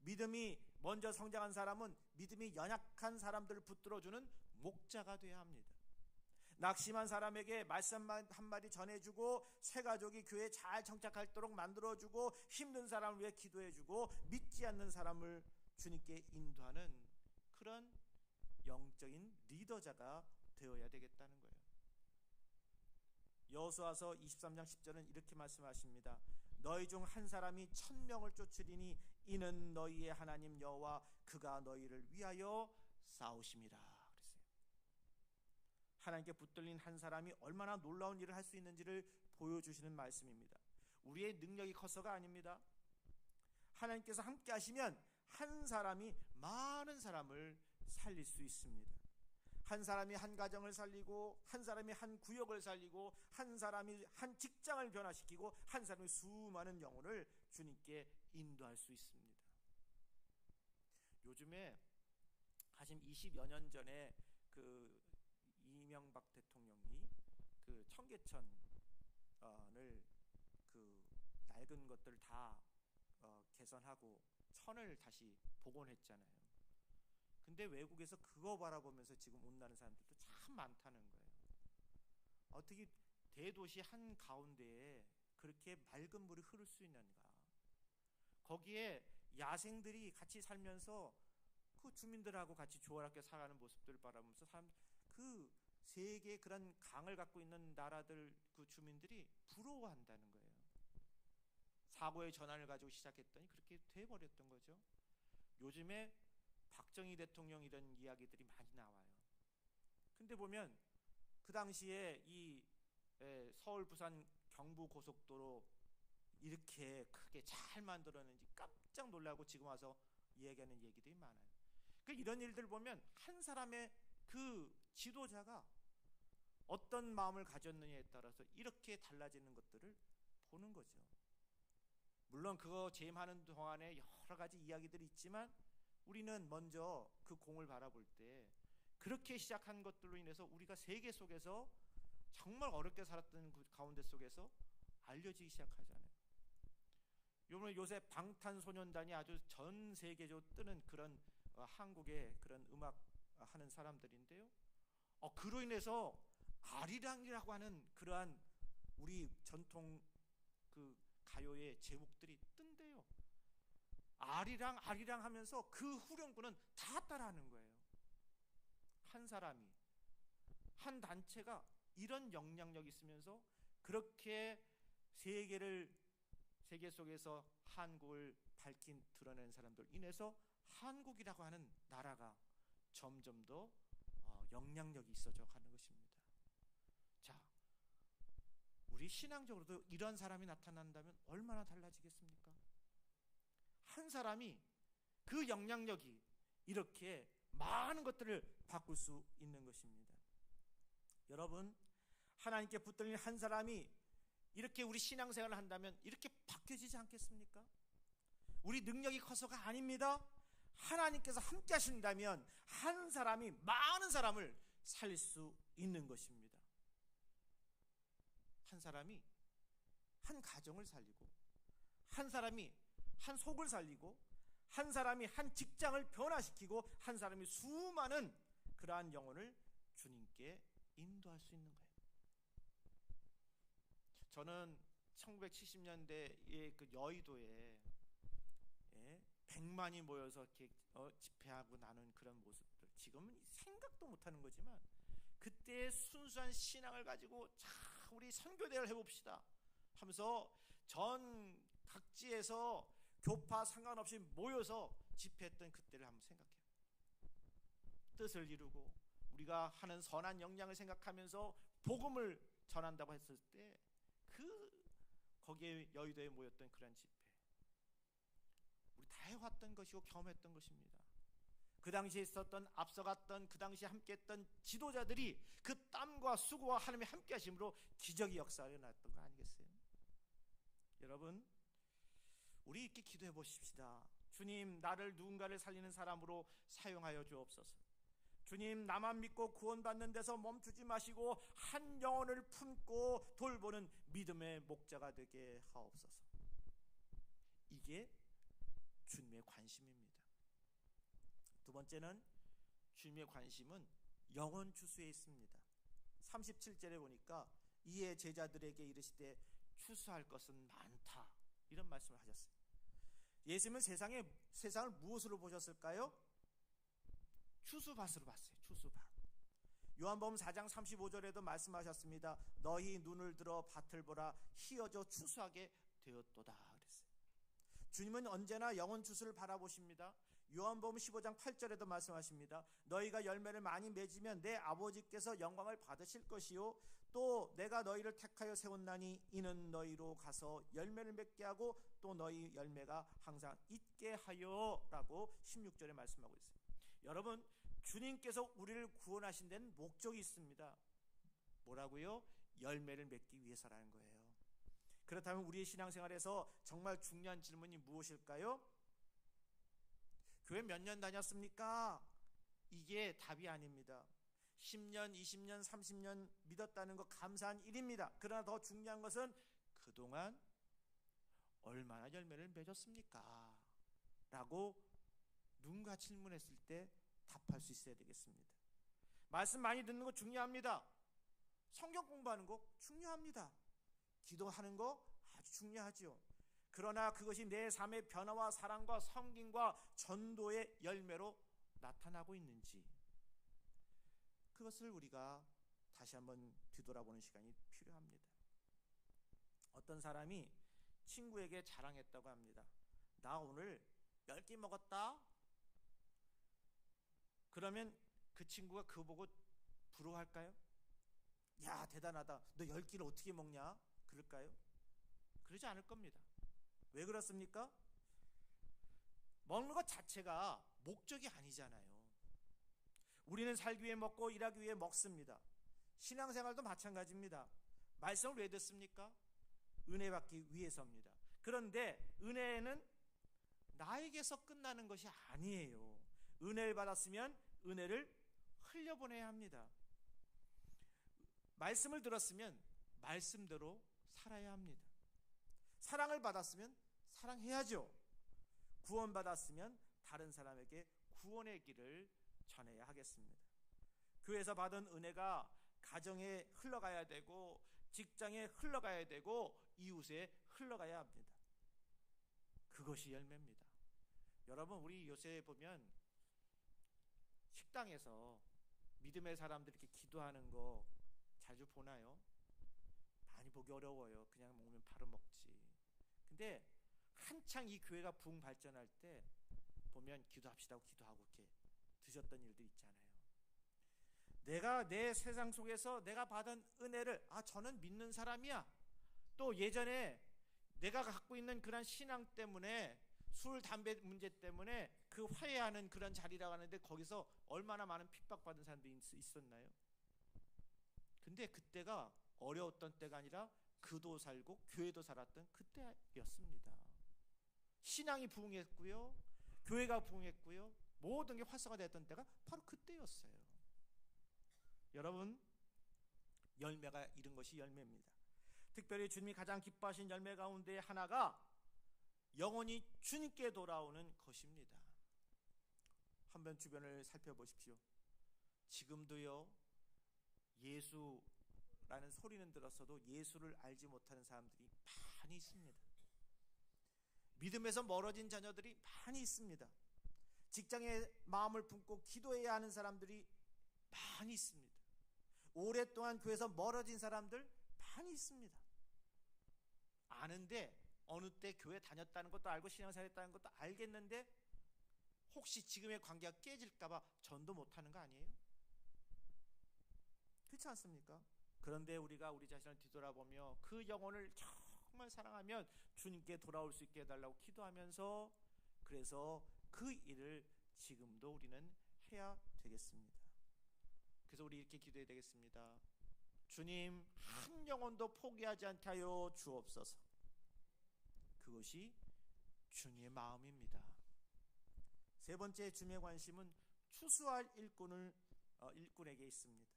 Speaker 2: 믿음이 먼저 성장한 사람은 믿음이 연약한 사람들을 붙들어주는 목자가 되어야 합니다. 낙심한 사람에게 말씀 한마디 전해주고 새 가족이 교회에 잘 정착하도록 만들어주고 힘든 사람을 위해 기도해주고 믿지 않는 사람을 주님께 인도하는 그런 영적인 리더자가 되어야 되겠다는 거예요. 여호수아서 23장 10절은 이렇게 말씀하십니다. 너희 중 한 사람이 1000명을 쫓으리니 이는 너희의 하나님 여호와 그가 너희를 위하여 싸우심이라 그랬어요. 하나님께 붙들린 한 사람이 얼마나 놀라운 일을 할 수 있는지를 보여주시는 말씀입니다. 우리의 능력이 커서가 아닙니다. 하나님께서 함께 하시면 한 사람이 많은 사람을 살릴 수 있습니다. 한 사람이 한 가정을 살리고 한 사람이 한 구역을 살리고 한 사람이 한 직장을 변화시키고 한 사람이 수많은 영혼을 주님께 인도할 수 있습니다. 요즘에 한 20여 년 전에 그 이명박 대통령이 그 청계천을 그 낡은 것들 다 개선하고 천을 다시 복원했잖아요. 근데 외국에서 그거 바라보면서 지금 온다는 사람들도 참 많다는 거예요. 어떻게 대도시 한 가운데에 그렇게 맑은 물이 흐를 수 있는가? 거기에 야생들이 같이 살면서 그 주민들하고 같이 조화롭게 살아가는 모습들을 바라보면서 사람 그 세계의 그런 강을 갖고 있는 나라들 그 주민들이 부러워한다는 거예요. 사고의 전환을 가지고 시작했더니 그렇게 돼버렸던 거죠. 요즘에 박정희 대통령 이런 이야기들이 많이 나와요. 근데 보면 그 당시에 이 서울 부산 경부 고속도로 이렇게 크게 잘 만들었는지 깜짝 놀라고 지금 와서 얘기하는 얘기들이 많아요. 그 이런 일들 보면 한 사람의 그 지도자가 어떤 마음을 가졌느냐에 따라서 이렇게 달라지는 것들을 보는 거죠. 물론 그거 재임하는 동안에 여러 가지 이야기들이 있지만 우리는 먼저 그 공을 바라볼 때 그렇게 시작한 것들로 인해서 우리가 세계 속에서 정말 어렵게 살았던 그 가운데 속에서 알려지기 시작하잖아요. 요새 방탄소년단이 아주 전 세계적으로 뜨는 그런 한국의 그런 음악 하는 사람들인데요. 그로 인해서 아리랑이라고 하는 그러한 우리 전통 그 가요의 제목들이 뜬대요. 아리랑 아리랑 하면서 그 후렴구는 다 따라하는 거예요. 한 사람이, 한 단체가 이런 영향력이 있으면서 그렇게 세계 속에서 한국을 밝힌 드러낸 사람들 인해서 한국이라고 하는 나라가 점점 더 영향력이 있어져 가는 것입니다. 자, 우리 신앙적으로도 이런 사람이 나타난다면 얼마나 달라지겠습니까? 한 사람이 그 영향력이 이렇게 많은 것들을 바꿀 수 있는 것입니다. 여러분, 하나님께 붙들린 한 사람이 이렇게 우리 신앙생활을 한다면 이렇게 바뀌어지지 않겠습니까? 우리 능력이 커서가 아닙니다. 하나님께서 함께 하신다면 한 사람이 많은 사람을 살릴 수 있는 것입니다. 한 사람이 한 가정을 살리고, 한 사람이 한 속을 살리고, 한 사람이 한 직장을 변화시키고, 한 사람이 수많은 그러한 영혼을 주님께 인도할 수 있는 거예요. 저는 1970년대에 그 여의도에 100만이 모여서 이렇게 집회하고 나눈 그런 모습들, 지금은 생각도 못하는 거지만 그때의 순수한 신앙을 가지고 자, 우리 선교대회를 해봅시다 하면서 전 각지에서 교파 상관없이 모여서 집회했던 그때를 한번 생각해요. 뜻을 이루고 우리가 하는 선한 역량을 생각하면서 복음을 전한다고 했을 때 거기에 여의도에 모였던 그런 집회, 우리 다 해왔던 것이고 경험했던 것입니다. 그 당시에 있었던, 앞서갔던, 그 당시에 함께했던 지도자들이 그 땀과 수고와 하나님의 함께 하심으로 기적의 역사가 일어났던 거 아니겠어요? 여러분, 우리 이렇게 기도해 보십시다. 주님, 나를 누군가를 살리는 사람으로 사용하여 주옵소서. 주님, 나만 믿고 구원받는 데서 멈추지 마시고 한 영혼을 품고 돌보는 믿음의 목자가 되게 하옵소서. 이게 주님의 관심입니다. 두 번째는 주님의 관심은 영혼 추수에 있습니다. 37절에 보니까 이에 제자들에게 이르시되 추수할 것은 많다, 이런 말씀을 하셨어요. 예수님은 세상을 무엇으로 보셨을까요? 추수밭으로 봤어요. 추수밭. 요한복음 4장 35절에도 말씀하셨습니다. 너희 눈을 들어 밭을 보라, 희어져 추수하게 되었도다 그랬어요. 주님은 언제나 영혼 추수를 바라보십니다. 요한복음 15장 8절에도 말씀하십니다. 너희가 열매를 많이 맺으면 내 아버지께서 영광을 받으실 것이요, 또 내가 너희를 택하여 세웠나니 이는 너희로 가서 열매를 맺게 하고 또 너희 열매가 항상 있게 하여 라고 16절에 말씀하고 있어요. 여러분, 주님께서 우리를 구원하신 데는 목적이 있습니다. 뭐라고요? 열매를 맺기 위해서라는 거예요. 그렇다면 우리의 신앙생활에서 정말 중요한 질문이 무엇일까요? 교회 몇 년 다녔습니까? 이게 답이 아닙니다. 10년, 20년, 30년 믿었다는 거 감사한 일입니다. 그러나 더 중요한 것은 그동안 얼마나 열매를 맺었습니까? 라고 누군가 질문했을 때 답할 수 있어야 되겠습니다. 말씀 많이 듣는 거 중요합니다. 성경 공부하는 거 중요합니다. 기도하는 거 아주 중요하지요. 그러나 그것이 내 삶의 변화와 사랑과 섬김과 전도의 열매로 나타나고 있는지, 그것을 우리가 다시 한번 뒤돌아보는 시간이 필요합니다. 어떤 사람이 친구에게 자랑했다고 합니다. 나 오늘 10개 먹었다. 그러면 그 친구가 그거 보고 부러워할까요? 야, 대단하다. 너 10끼를 어떻게 먹냐? 그럴까요? 그러지 않을 겁니다. 왜 그렇습니까? 먹는 것 자체가 목적이 아니잖아요. 우리는 살기 위해 먹고 일하기 위해 먹습니다. 신앙생활도 마찬가지입니다. 말씀을 왜 듣습니까? 은혜 받기 위해서입니다. 그런데 은혜는 나에게서 끝나는 것이 아니에요. 은혜를 받았으면 은혜를 흘려보내야 합니다. 말씀을 들었으면 말씀대로 살아야 합니다. 사랑을 받았으면 사랑해야죠. 구원받았으면 다른 사람에게 구원의 길을 전해야 하겠습니다. 교회에서 받은 은혜가 가정에 흘러가야 되고 직장에 흘러가야 되고 이웃에 흘러가야 합니다. 그것이 열매입니다. 여러분, 우리 요새 보면 식당에서 믿음의 사람들이 이렇게 기도하는 거 자주 보나요? 많이 보기 어려워요. 그냥 먹으면 바로 먹지. 근데 한창 이 교회가 부흥 발전할 때 보면 기도합시다 하고 기도하고 이렇게 드셨던 일들 있잖아요. 내가 내 세상 속에서 내가 받은 은혜를, 저는 믿는 사람이야. 또 예전에 내가 갖고 있는 그런 신앙 때문에 술, 담배 문제 때문에 그 화해하는 그런 자리라고 하는데 거기서 얼마나 많은 핍박받은 사람들이 있었나요? 근데 그때가 어려웠던 때가 아니라 그도 살고 교회도 살았던 그때였습니다. 신앙이 부흥했고요, 교회가 부흥했고요, 모든 게 활성화됐던 때가 바로 그때였어요. 여러분, 열매가 이런 것이 열매입니다. 특별히 주님이 가장 기뻐하신 열매 가운데 하나가 영혼이 주님께 돌아오는 것입니다. 한번 주변을 살펴보십시오. 지금도요, 예수라는 소리는 들었어도 예수를 알지 못하는 사람들이 많이 있습니다. 믿음에서 멀어진 자녀들이 많이 있습니다. 직장에 마음을 품고 기도해야 하는 사람들이 많이 있습니다. 오랫동안 교회에서 멀어진 사람들 많이 있습니다. 아는데 어느 때 교회 다녔다는 것도 알고 신앙생활 했다는 것도 알겠는데 혹시 지금의 관계가 깨질까봐 전도 못하는 거 아니에요? 그렇지 않습니까? 그런데 우리가 우리 자신을 뒤돌아보며 그 영혼을 정말 사랑하면 주님께 돌아올 수 있게 해달라고 기도하면서, 그래서 그 일을 지금도 우리는 해야 되겠습니다. 그래서 우리 이렇게 기도해야 되겠습니다. 주님, 한 영혼도 포기하지 않게 하여 주옵소서. 그것이 주님의 마음입니다. 세 번째 주님의 관심은 추수할 일꾼에게 있습니다.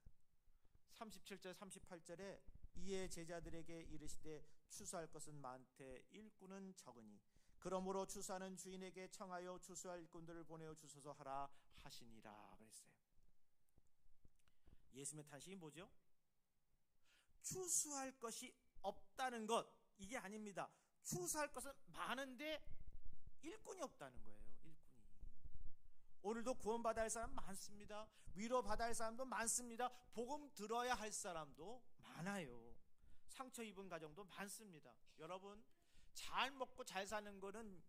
Speaker 2: 37절 38절에 이에 제자들에게 이르시되 추수할 것은 많되 일꾼은 적으니 그러므로 추수하는 주인에게 청하여 추수할 일꾼들을 보내어 주소서 하라 하시니라 그랬어요. 예수님의 탄식이 뭐죠? 추수할 것이 없다는 것, 이게 아닙니다. 추수할 것은 많은데 일꾼이 없다는 거예요. 일꾼이. 오늘도 구원받아야 할 사람 많습니다. 위로받아야 할 사람도 많습니다. 복음 들어야 할 사람도 많아요. 상처 입은 가정도 많습니다. 여러분, 잘 먹고 잘 사는 거는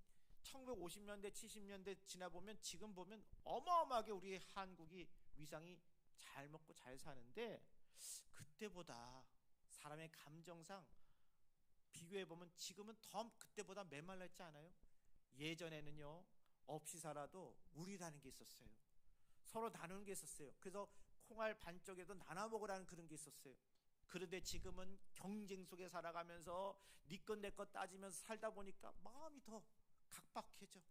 Speaker 2: 1950년대 70년대 지나보면 지금 보면 어마어마하게 우리 한국이 위상이 잘 먹고 잘 사는데, 그때보다 사람의 감정상 비교해보면 지금은 더 그때보다 메말라 있지 않아요? 예전에는요, 없이 살아도 우리라는 게 있었어요. 서로 나누는 게 있었어요. 그래서 콩알 반쪽에도 나눠 먹으라는 그런 게 있었어요. 그런데 지금은 경쟁 속에 살아가면서 네 것 내 것 따지면서 살다 보니까 마음이 더 각박해져.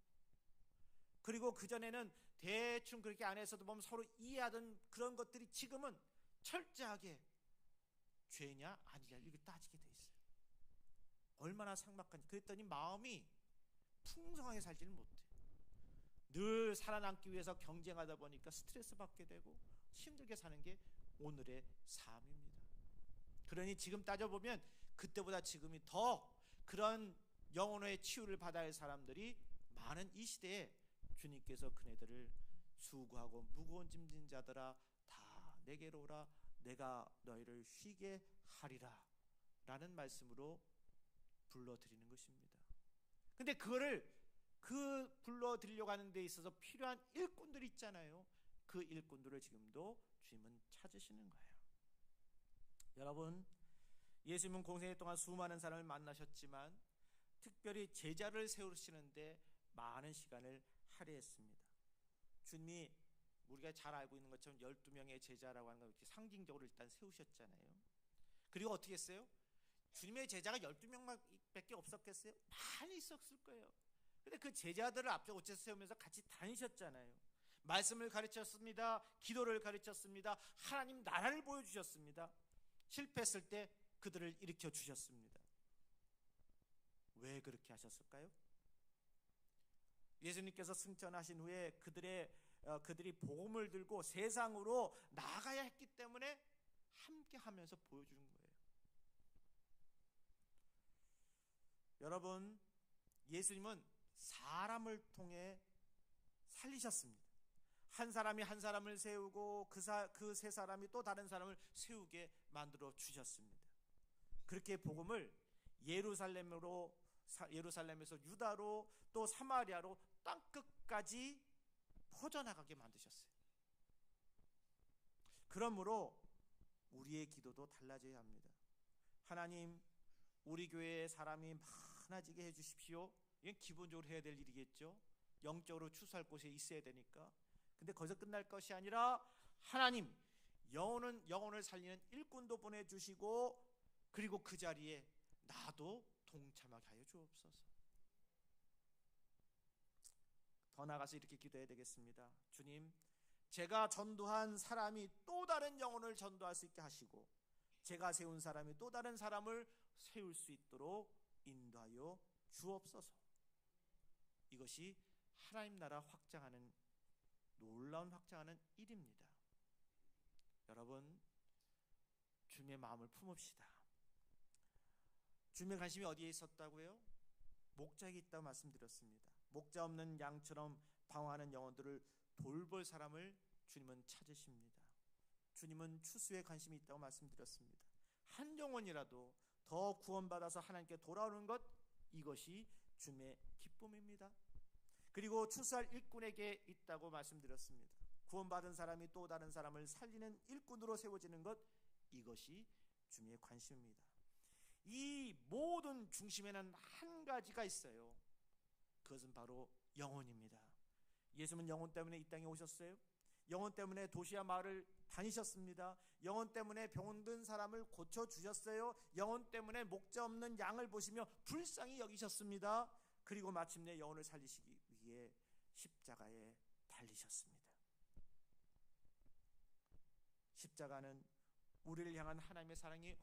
Speaker 2: 그리고 그전에는 대충 그렇게 안에서도 보면 서로 이해하던 그런 것들이 지금은 철저하게 죄냐 아니냐 이렇게 따지게 돼 있어요. 얼마나 삭막한지. 그랬더니 마음이 풍성하게 살지는 못해요. 늘 살아남기 위해서 경쟁하다 보니까 스트레스 받게 되고 힘들게 사는 게 오늘의 삶입니다. 그러니 지금 따져보면 그때보다 지금이 더 그런 영혼의 치유를 받아야 할 사람들이 많은 이 시대에 주님께서 그네들을 수고하고 무거운 짐진 자들아 다 내게로 오라 내가 너희를 쉬게 하리라 라는 말씀으로 불러드리는 것입니다. 근데 그거를 불러드리려고 하는 데 있어서 필요한 일꾼들이 있잖아요. 그 일꾼들을 지금도 주님은 찾으시는 거예요. 여러분, 예수님은 공생애 동안 수많은 사람을 만나셨지만 특별히 제자를 세우시는데 많은 시간을 할애했습니다. 주님이 우리가 잘 알고 있는 것처럼 12명의 제자라고 하는 걸 이렇게 상징적으로 일단 세우셨잖아요. 그리고 어떻게 했어요? 주님의 제자가 12명밖에 없었겠어요? 많이 있었을 거예요. 근데 그 제자들을 앞쪽 옷에 세우면서 같이 다니셨잖아요. 말씀을 가르쳤습니다. 기도를 가르쳤습니다. 하나님 나라를 보여주셨습니다. 실패했을 때 그들을 일으켜 주셨습니다. 왜 그렇게 하셨을까요? 예수님께서 승천하신 후에 그들이 복음을 들고 세상으로 나가야 했기 때문에 함께 하면서 보여주는 거예요. 여러분, 예수님은 사람을 통해 살리셨습니다. 한 사람이 한 사람을 세우고 그 세 사람이 또 다른 사람을 세우게 만들어 주셨습니다. 그렇게 복음을 예루살렘에서 유다로 또 사마리아로 땅끝까지 퍼져나가게 만드셨어요. 그러므로 우리의 기도도 달라져야 합니다. 하나님, 우리 교회에 사람이 많아지게 해주십시오. 이건 기본적으로 해야 될 일이겠죠. 영적으로 추수할 곳에 있어야 되니까. 근데 거기서 끝날 것이 아니라 하나님, 영혼을 살리는 일꾼도 보내주시고 그리고 그 자리에 나도 동참하게 하여 주옵소서. 더 나아가서 이렇게 기도해야 되겠습니다. 주님, 제가 전도한 사람이 또 다른 영혼을 전도할 수 있게 하시고 제가 세운 사람이 또 다른 사람을 세울 수 있도록 인도하여 주옵소서. 이것이 하나님 나라 확장하는 놀라운 확장하는 일입니다. 여러분, 주님의 마음을 품읍시다. 주님의 관심이 어디에 있었다고요? 목자에게 있다고 말씀드렸습니다. 목자 없는 양처럼 방황하는 영혼들을 돌볼 사람을 주님은 찾으십니다. 주님은 추수에 관심이 있다고 말씀드렸습니다. 한 영혼이라도 더 구원받아서 하나님께 돌아오는 것, 이것이 주님의 기쁨입니다. 그리고 추수할 일꾼에게 있다고 말씀드렸습니다. 구원받은 사람이 또 다른 사람을 살리는 일꾼으로 세워지는 것, 이것이 주님의 관심입니다. 이 모든 중심에는 한 가지가 있어요. 그것은 바로 영혼입니다. 예수님은 영혼 때문에 이 땅에 오셨어요. 영혼 때문에 도시와 마을을 다니셨습니다. 영혼 때문에 병든 사람을 고쳐주셨어요. 영혼 때문에 목자 없는 양을 보시며 불쌍히 여기셨습니다. 그리고 마침내 영혼을 살리시기 위해 십자가에 달리셨습니다. 십자가는 우리를 향한 하나님의 사랑이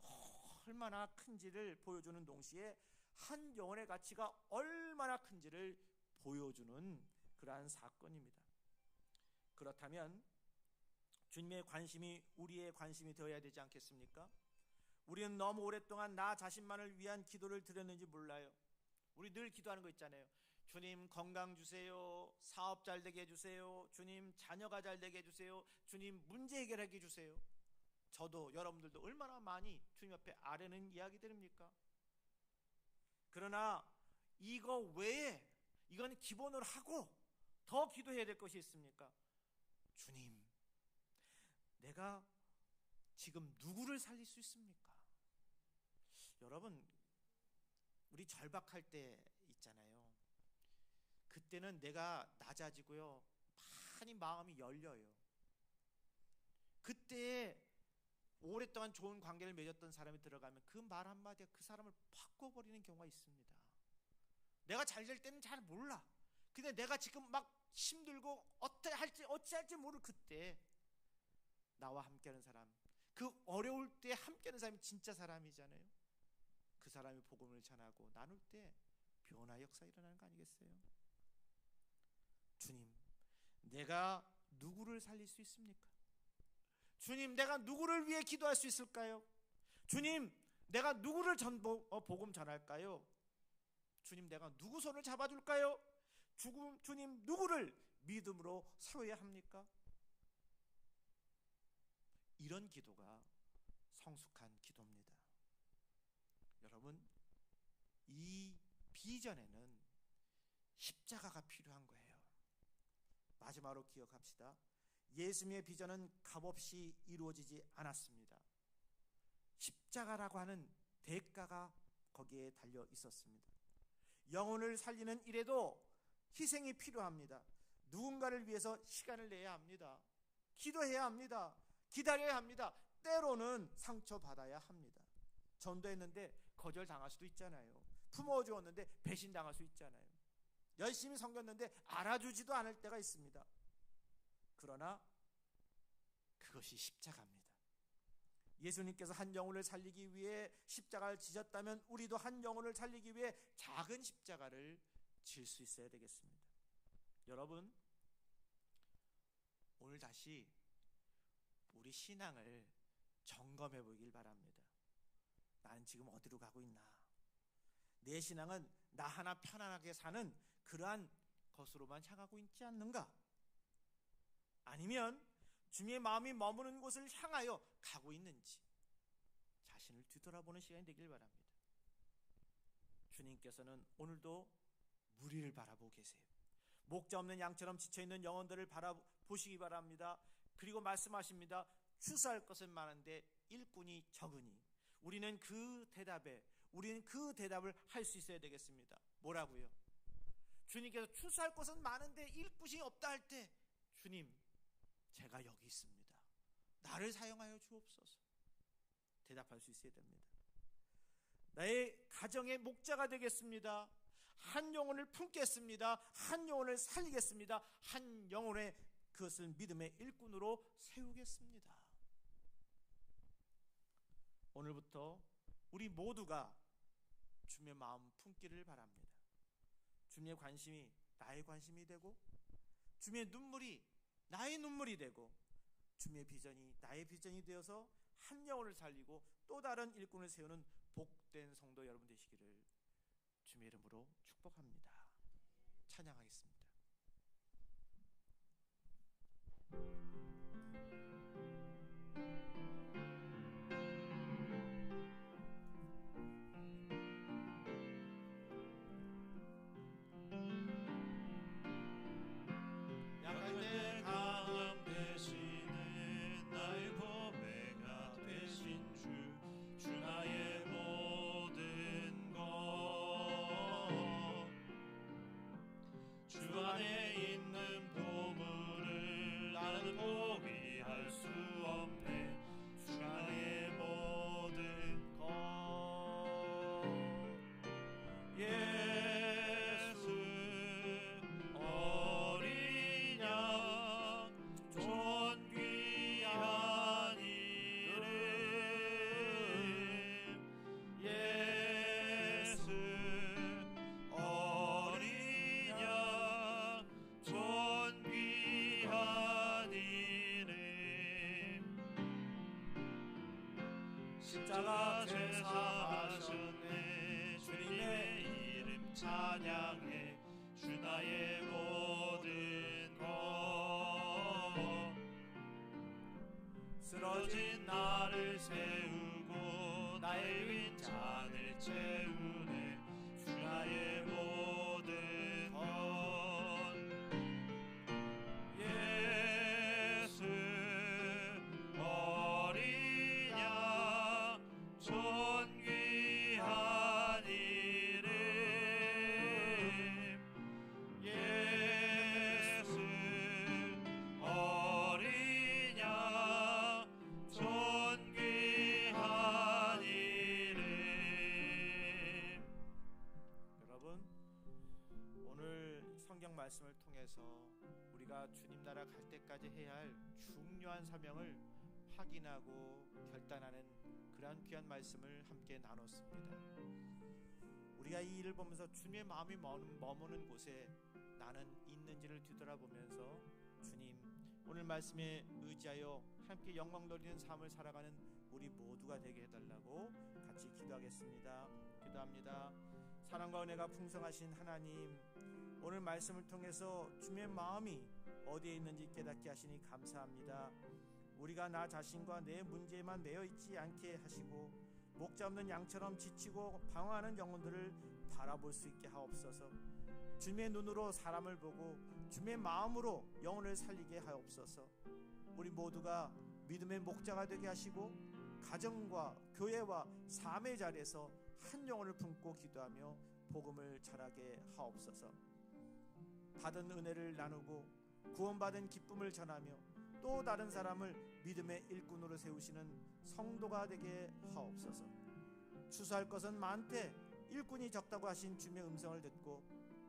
Speaker 2: 얼마나 큰지를 보여주는 동시에 한 영혼의 가치가 얼마나 큰지를 보여주는 그러한 사건입니다. 그렇다면 주님의 관심이 우리의 관심이 되어야 되지 않겠습니까? 우리는 너무 오랫동안 나 자신만을 위한 기도를 드렸는지 몰라요. 우리 늘 기도하는 거 있잖아요. 주님 건강 주세요. 사업 잘 되게 해주세요. 주님 자녀가 잘 되게 해주세요. 주님 문제 해결하게 해주세요. 저도 여러분들도 얼마나 많이 주님 앞에 아뢰는 이야기들입니까? 그러나 이거 외에 이건 기본으로 하고 더 기도해야 될 것이 있습니까? 주님, 내가 지금 누구를 살릴 수 있습니까? 여러분, 우리 절박할 때 있잖아요. 그때는 내가 낮아지고요, 많이 마음이 열려요. 그때 오랫동안 좋은 관계를 맺었던 사람이 들어가면 그 말 한마디가 그 사람을 바꿔버리는 경우가 있습니다. 내가 잘 될 때는 잘 몰라. 근데 내가 지금 막 힘들고 어찌할지 모를 그때 나와 함께하는 사람, 그 어려울 때 함께하는 사람이 진짜 사람이잖아요. 그 사람이 복음을 전하고 나눌 때 변화 역사 일어나는 거 아니겠어요? 주님, 내가 누구를 살릴 수 있습니까? 주님, 내가 누구를 위해 기도할 수 있을까요? 주님, 내가 누구를 복음 전할까요? 주님, 내가 누구 손을 잡아줄까요? 주님, 누구를 믿음으로 세워야 합니까? 이런 기도가 성숙한 기도입니다. 여러분, 이 비전에는 십자가가 필요한 거예요. 마지막으로 기억합시다. 예수님의 비전은 값없이 이루어지지 않았습니다. 십자가라고 하는 대가가 거기에 달려 있었습니다. 영혼을 살리는 일에도 희생이 필요합니다. 누군가를 위해서 시간을 내야 합니다. 기도해야 합니다. 기다려야 합니다. 때로는 상처받아야 합니다. 전도했는데 거절당할 수도 있잖아요. 품어주었는데 배신당할 수 있잖아요. 열심히 섬겼는데 알아주지도 않을 때가 있습니다. 그러나 그것이 십자가입니다. 예수님께서 한 영혼을 살리기 위해 십자가를 지셨다면 우리도 한 영혼을 살리기 위해 작은 십자가를 질 수 있어야 되겠습니다. 여러분, 오늘 다시 우리 신앙을 점검해 보길 바랍니다. 나는 지금 어디로 가고 있나? 내 신앙은 나 하나 편안하게 사는 그러한 것으로만 향하고 있지 않는가? 아니면 주님의 마음이 머무는 곳을 향하여 가고 있는지 자신을 뒤돌아보는 시간이 되길 바랍니다. 주님께서는 오늘도 무리를 바라보고 계세요. 목자 없는 양처럼 지쳐있는 영혼들을 바라보시기 바랍니다. 그리고 말씀하십니다. 추수할 것은 많은데 일꾼이 적으니 우리는 그 대답을 할 수 있어야 되겠습니다. 뭐라고요? 주님께서 추수할 것은 많은데 일꾼이 없다 할 때, 주님, 제가 여기 있습니다. 나를 사용하여 주옵소서. 대답할 수 있어야 됩니다. 나의 가정의 목자가 되겠습니다. 한 영혼을 품겠습니다. 한 영혼을 살리겠습니다. 한 영혼의 그것을 믿음의 일꾼으로 세우겠습니다. 오늘부터 우리 모두가 주님의 마음 품기를 바랍니다. 주님의 관심이 나의 관심이 되고, 주님의 눈물이 나의 눈물이 되고, 주님의 비전이 나의 비전이 되어서 한 영혼을 살리고 또 다른 일꾼을 세우는 복된 성도 여러분 되시기를 주님의 이름으로 축복합니다. 찬양하겠습니다.
Speaker 1: 십자가 제사하셨네. 주님의 이름 찬양해. 주 나의 모든 것. 쓰러진 나를 세우고 나의 빈잔을 채우네. 주 나의 모든 것. 예수 어린 양 존귀한 이름. 예수 어린 양 존귀한 이름.
Speaker 2: 여러분, 오늘 성경 말씀을 통해서 우리가 주님 나라 갈 때까지 해야 할 중요한 사명을 확인하고 결단하는 그러한 귀한 말씀을 함께 나눴습니다. 우리가 이 일을 보면서 주님의 마음이 머무는 곳에 나는 있는지를 뒤돌아보면서 주님, 오늘 말씀에 의지하여 함께 영광 돌리는 삶을 살아가는 우리 모두가 되게 해달라고 같이 기도하겠습니다. 기도합니다. 사랑과 은혜가 풍성하신 하나님, 오늘 말씀을 통해서 주님의 마음이 어디에 있는지 깨닫게 하시니 감사합니다. 우리가 나 자신과 내 문제에만 매여 있지 않게 하시고 목자 없는 양처럼 지치고 방황하는 영혼들을 바라볼 수 있게 하옵소서. 주님의 눈으로 사람을 보고 주님의 마음으로 영혼을 살리게 하옵소서. 우리 모두가 믿음의 목자가 되게 하시고 가정과 교회와 삶의 자리에서 한 영혼을 품고 기도하며 복음을 전하게 하옵소서. 받은 은혜를 나누고 구원받은 기쁨을 전하며 또 다른 사람을 믿음의 일꾼으로 세우시는 성도가 되게 하옵소서. 추수할 것은 많되 일꾼이 적다고 하신 주님의 음성을 듣고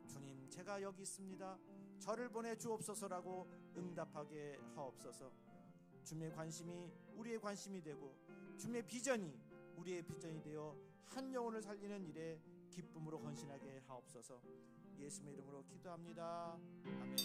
Speaker 2: 주님, 제가 여기 있습니다, 저를 보내 주옵소서라고 응답하게 하옵소서. 주님의 관심이 우리의 관심이 되고 주님의 비전이 우리의 비전이 되어 한 영혼을 살리는 일에 기쁨으로 헌신하게 하옵소서. 예수님의 이름으로 기도합니다. 아멘.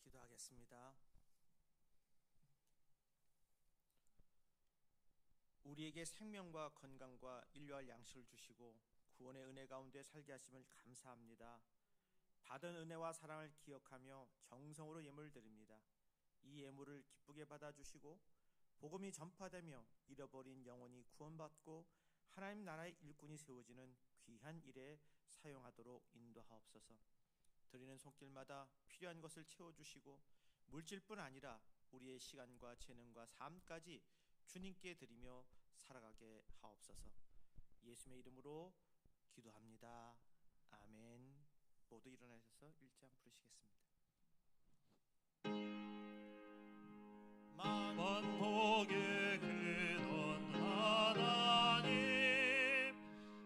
Speaker 2: 기도하겠습니다. 우리에게 생명과 건강과 일용할 양식을 주시고 구원의 은혜 가운데 살게 하심을 감사합니다. 받은 은혜와 사랑을 기억하며 정성으로 예물을 드립니다. 이 예물을 기쁘게 받아주시고 복음이 전파되며 잃어버린 영혼이 구원받고 하나님 나라의 일꾼이 세워지는 귀한 일에 사용하도록 인도하옵소서. 드리는 손길마다 필요한 것을 채워주시고 물질뿐 아니라 우리의 시간과 재능과 삶까지 주님께 드리며 살아가게 하옵소서. 예수님의 이름으로 기도합니다. 아멘. 모두 일어나셔서 1장 부르시겠습니다.
Speaker 1: 만복의 근원 하나님,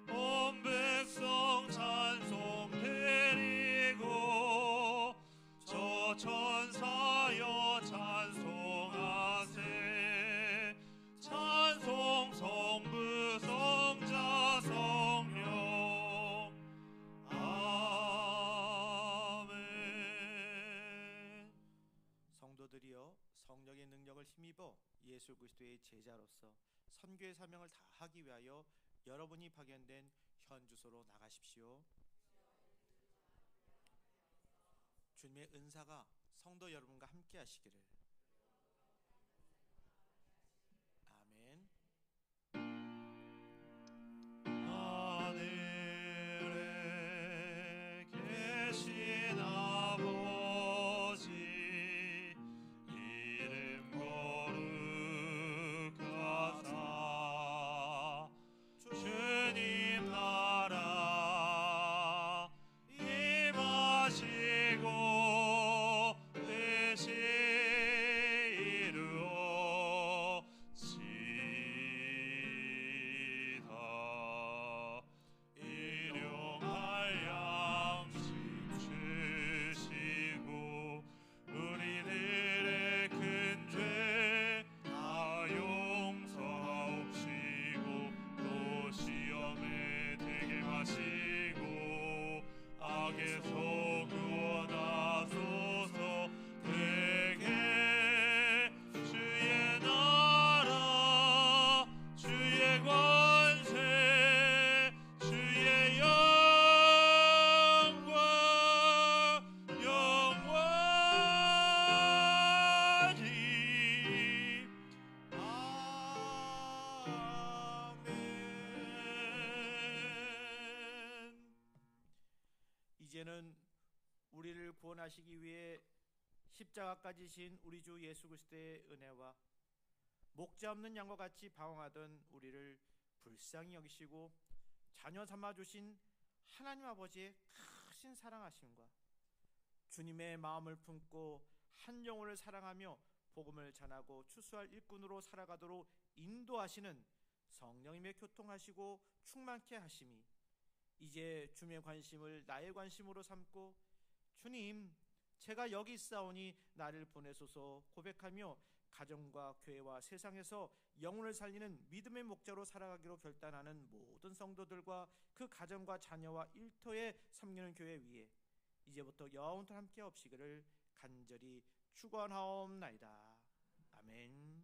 Speaker 1: 온 백성 찬송 드리고 저 천사여 찬송하세. 찬송 성부 성자 성령. 아멘.
Speaker 2: 성도들이여, 성령의 능력을 힘입어 예수 그리스도의 제자로서 선교의 사명을 다하기 위하여 여러분이 파견된 현 주소로 나가십시오. 주님의 은사가 성도 여러분과 함께 하시기를. 아멘.
Speaker 1: 하늘에 계신 아버지, 이름 거룩하사. 주님 나라 임하시고 뜻이
Speaker 2: 이제는 우리를 구원하시기 위해 십자가까지 진 우리 주 예수 그리스도의 은혜와 목자 없는 양과 같이 방황하던 우리를 불쌍히 여기시고 자녀 삼아 주신 하나님 아버지의 크신 사랑하심과 주님의 마음을 품고 한 영혼을 사랑하며 복음을 전하고 추수할 일꾼으로 살아가도록 인도하시는 성령님의 교통하시고 충만케 하심이 이제 주님의 관심을 나의 관심으로 삼고 주님 제가 여기 있사오니 나를 보내소서 고백하며 가정과 교회와 세상에서 영혼을 살리는 믿음의 목자로 살아가기로 결단하는 모든 성도들과 그 가정과 자녀와 일터에 섬기는 교회 위에 이제부터 영원토록 함께 없이기를 간절히 축원하옵나이다. 아멘.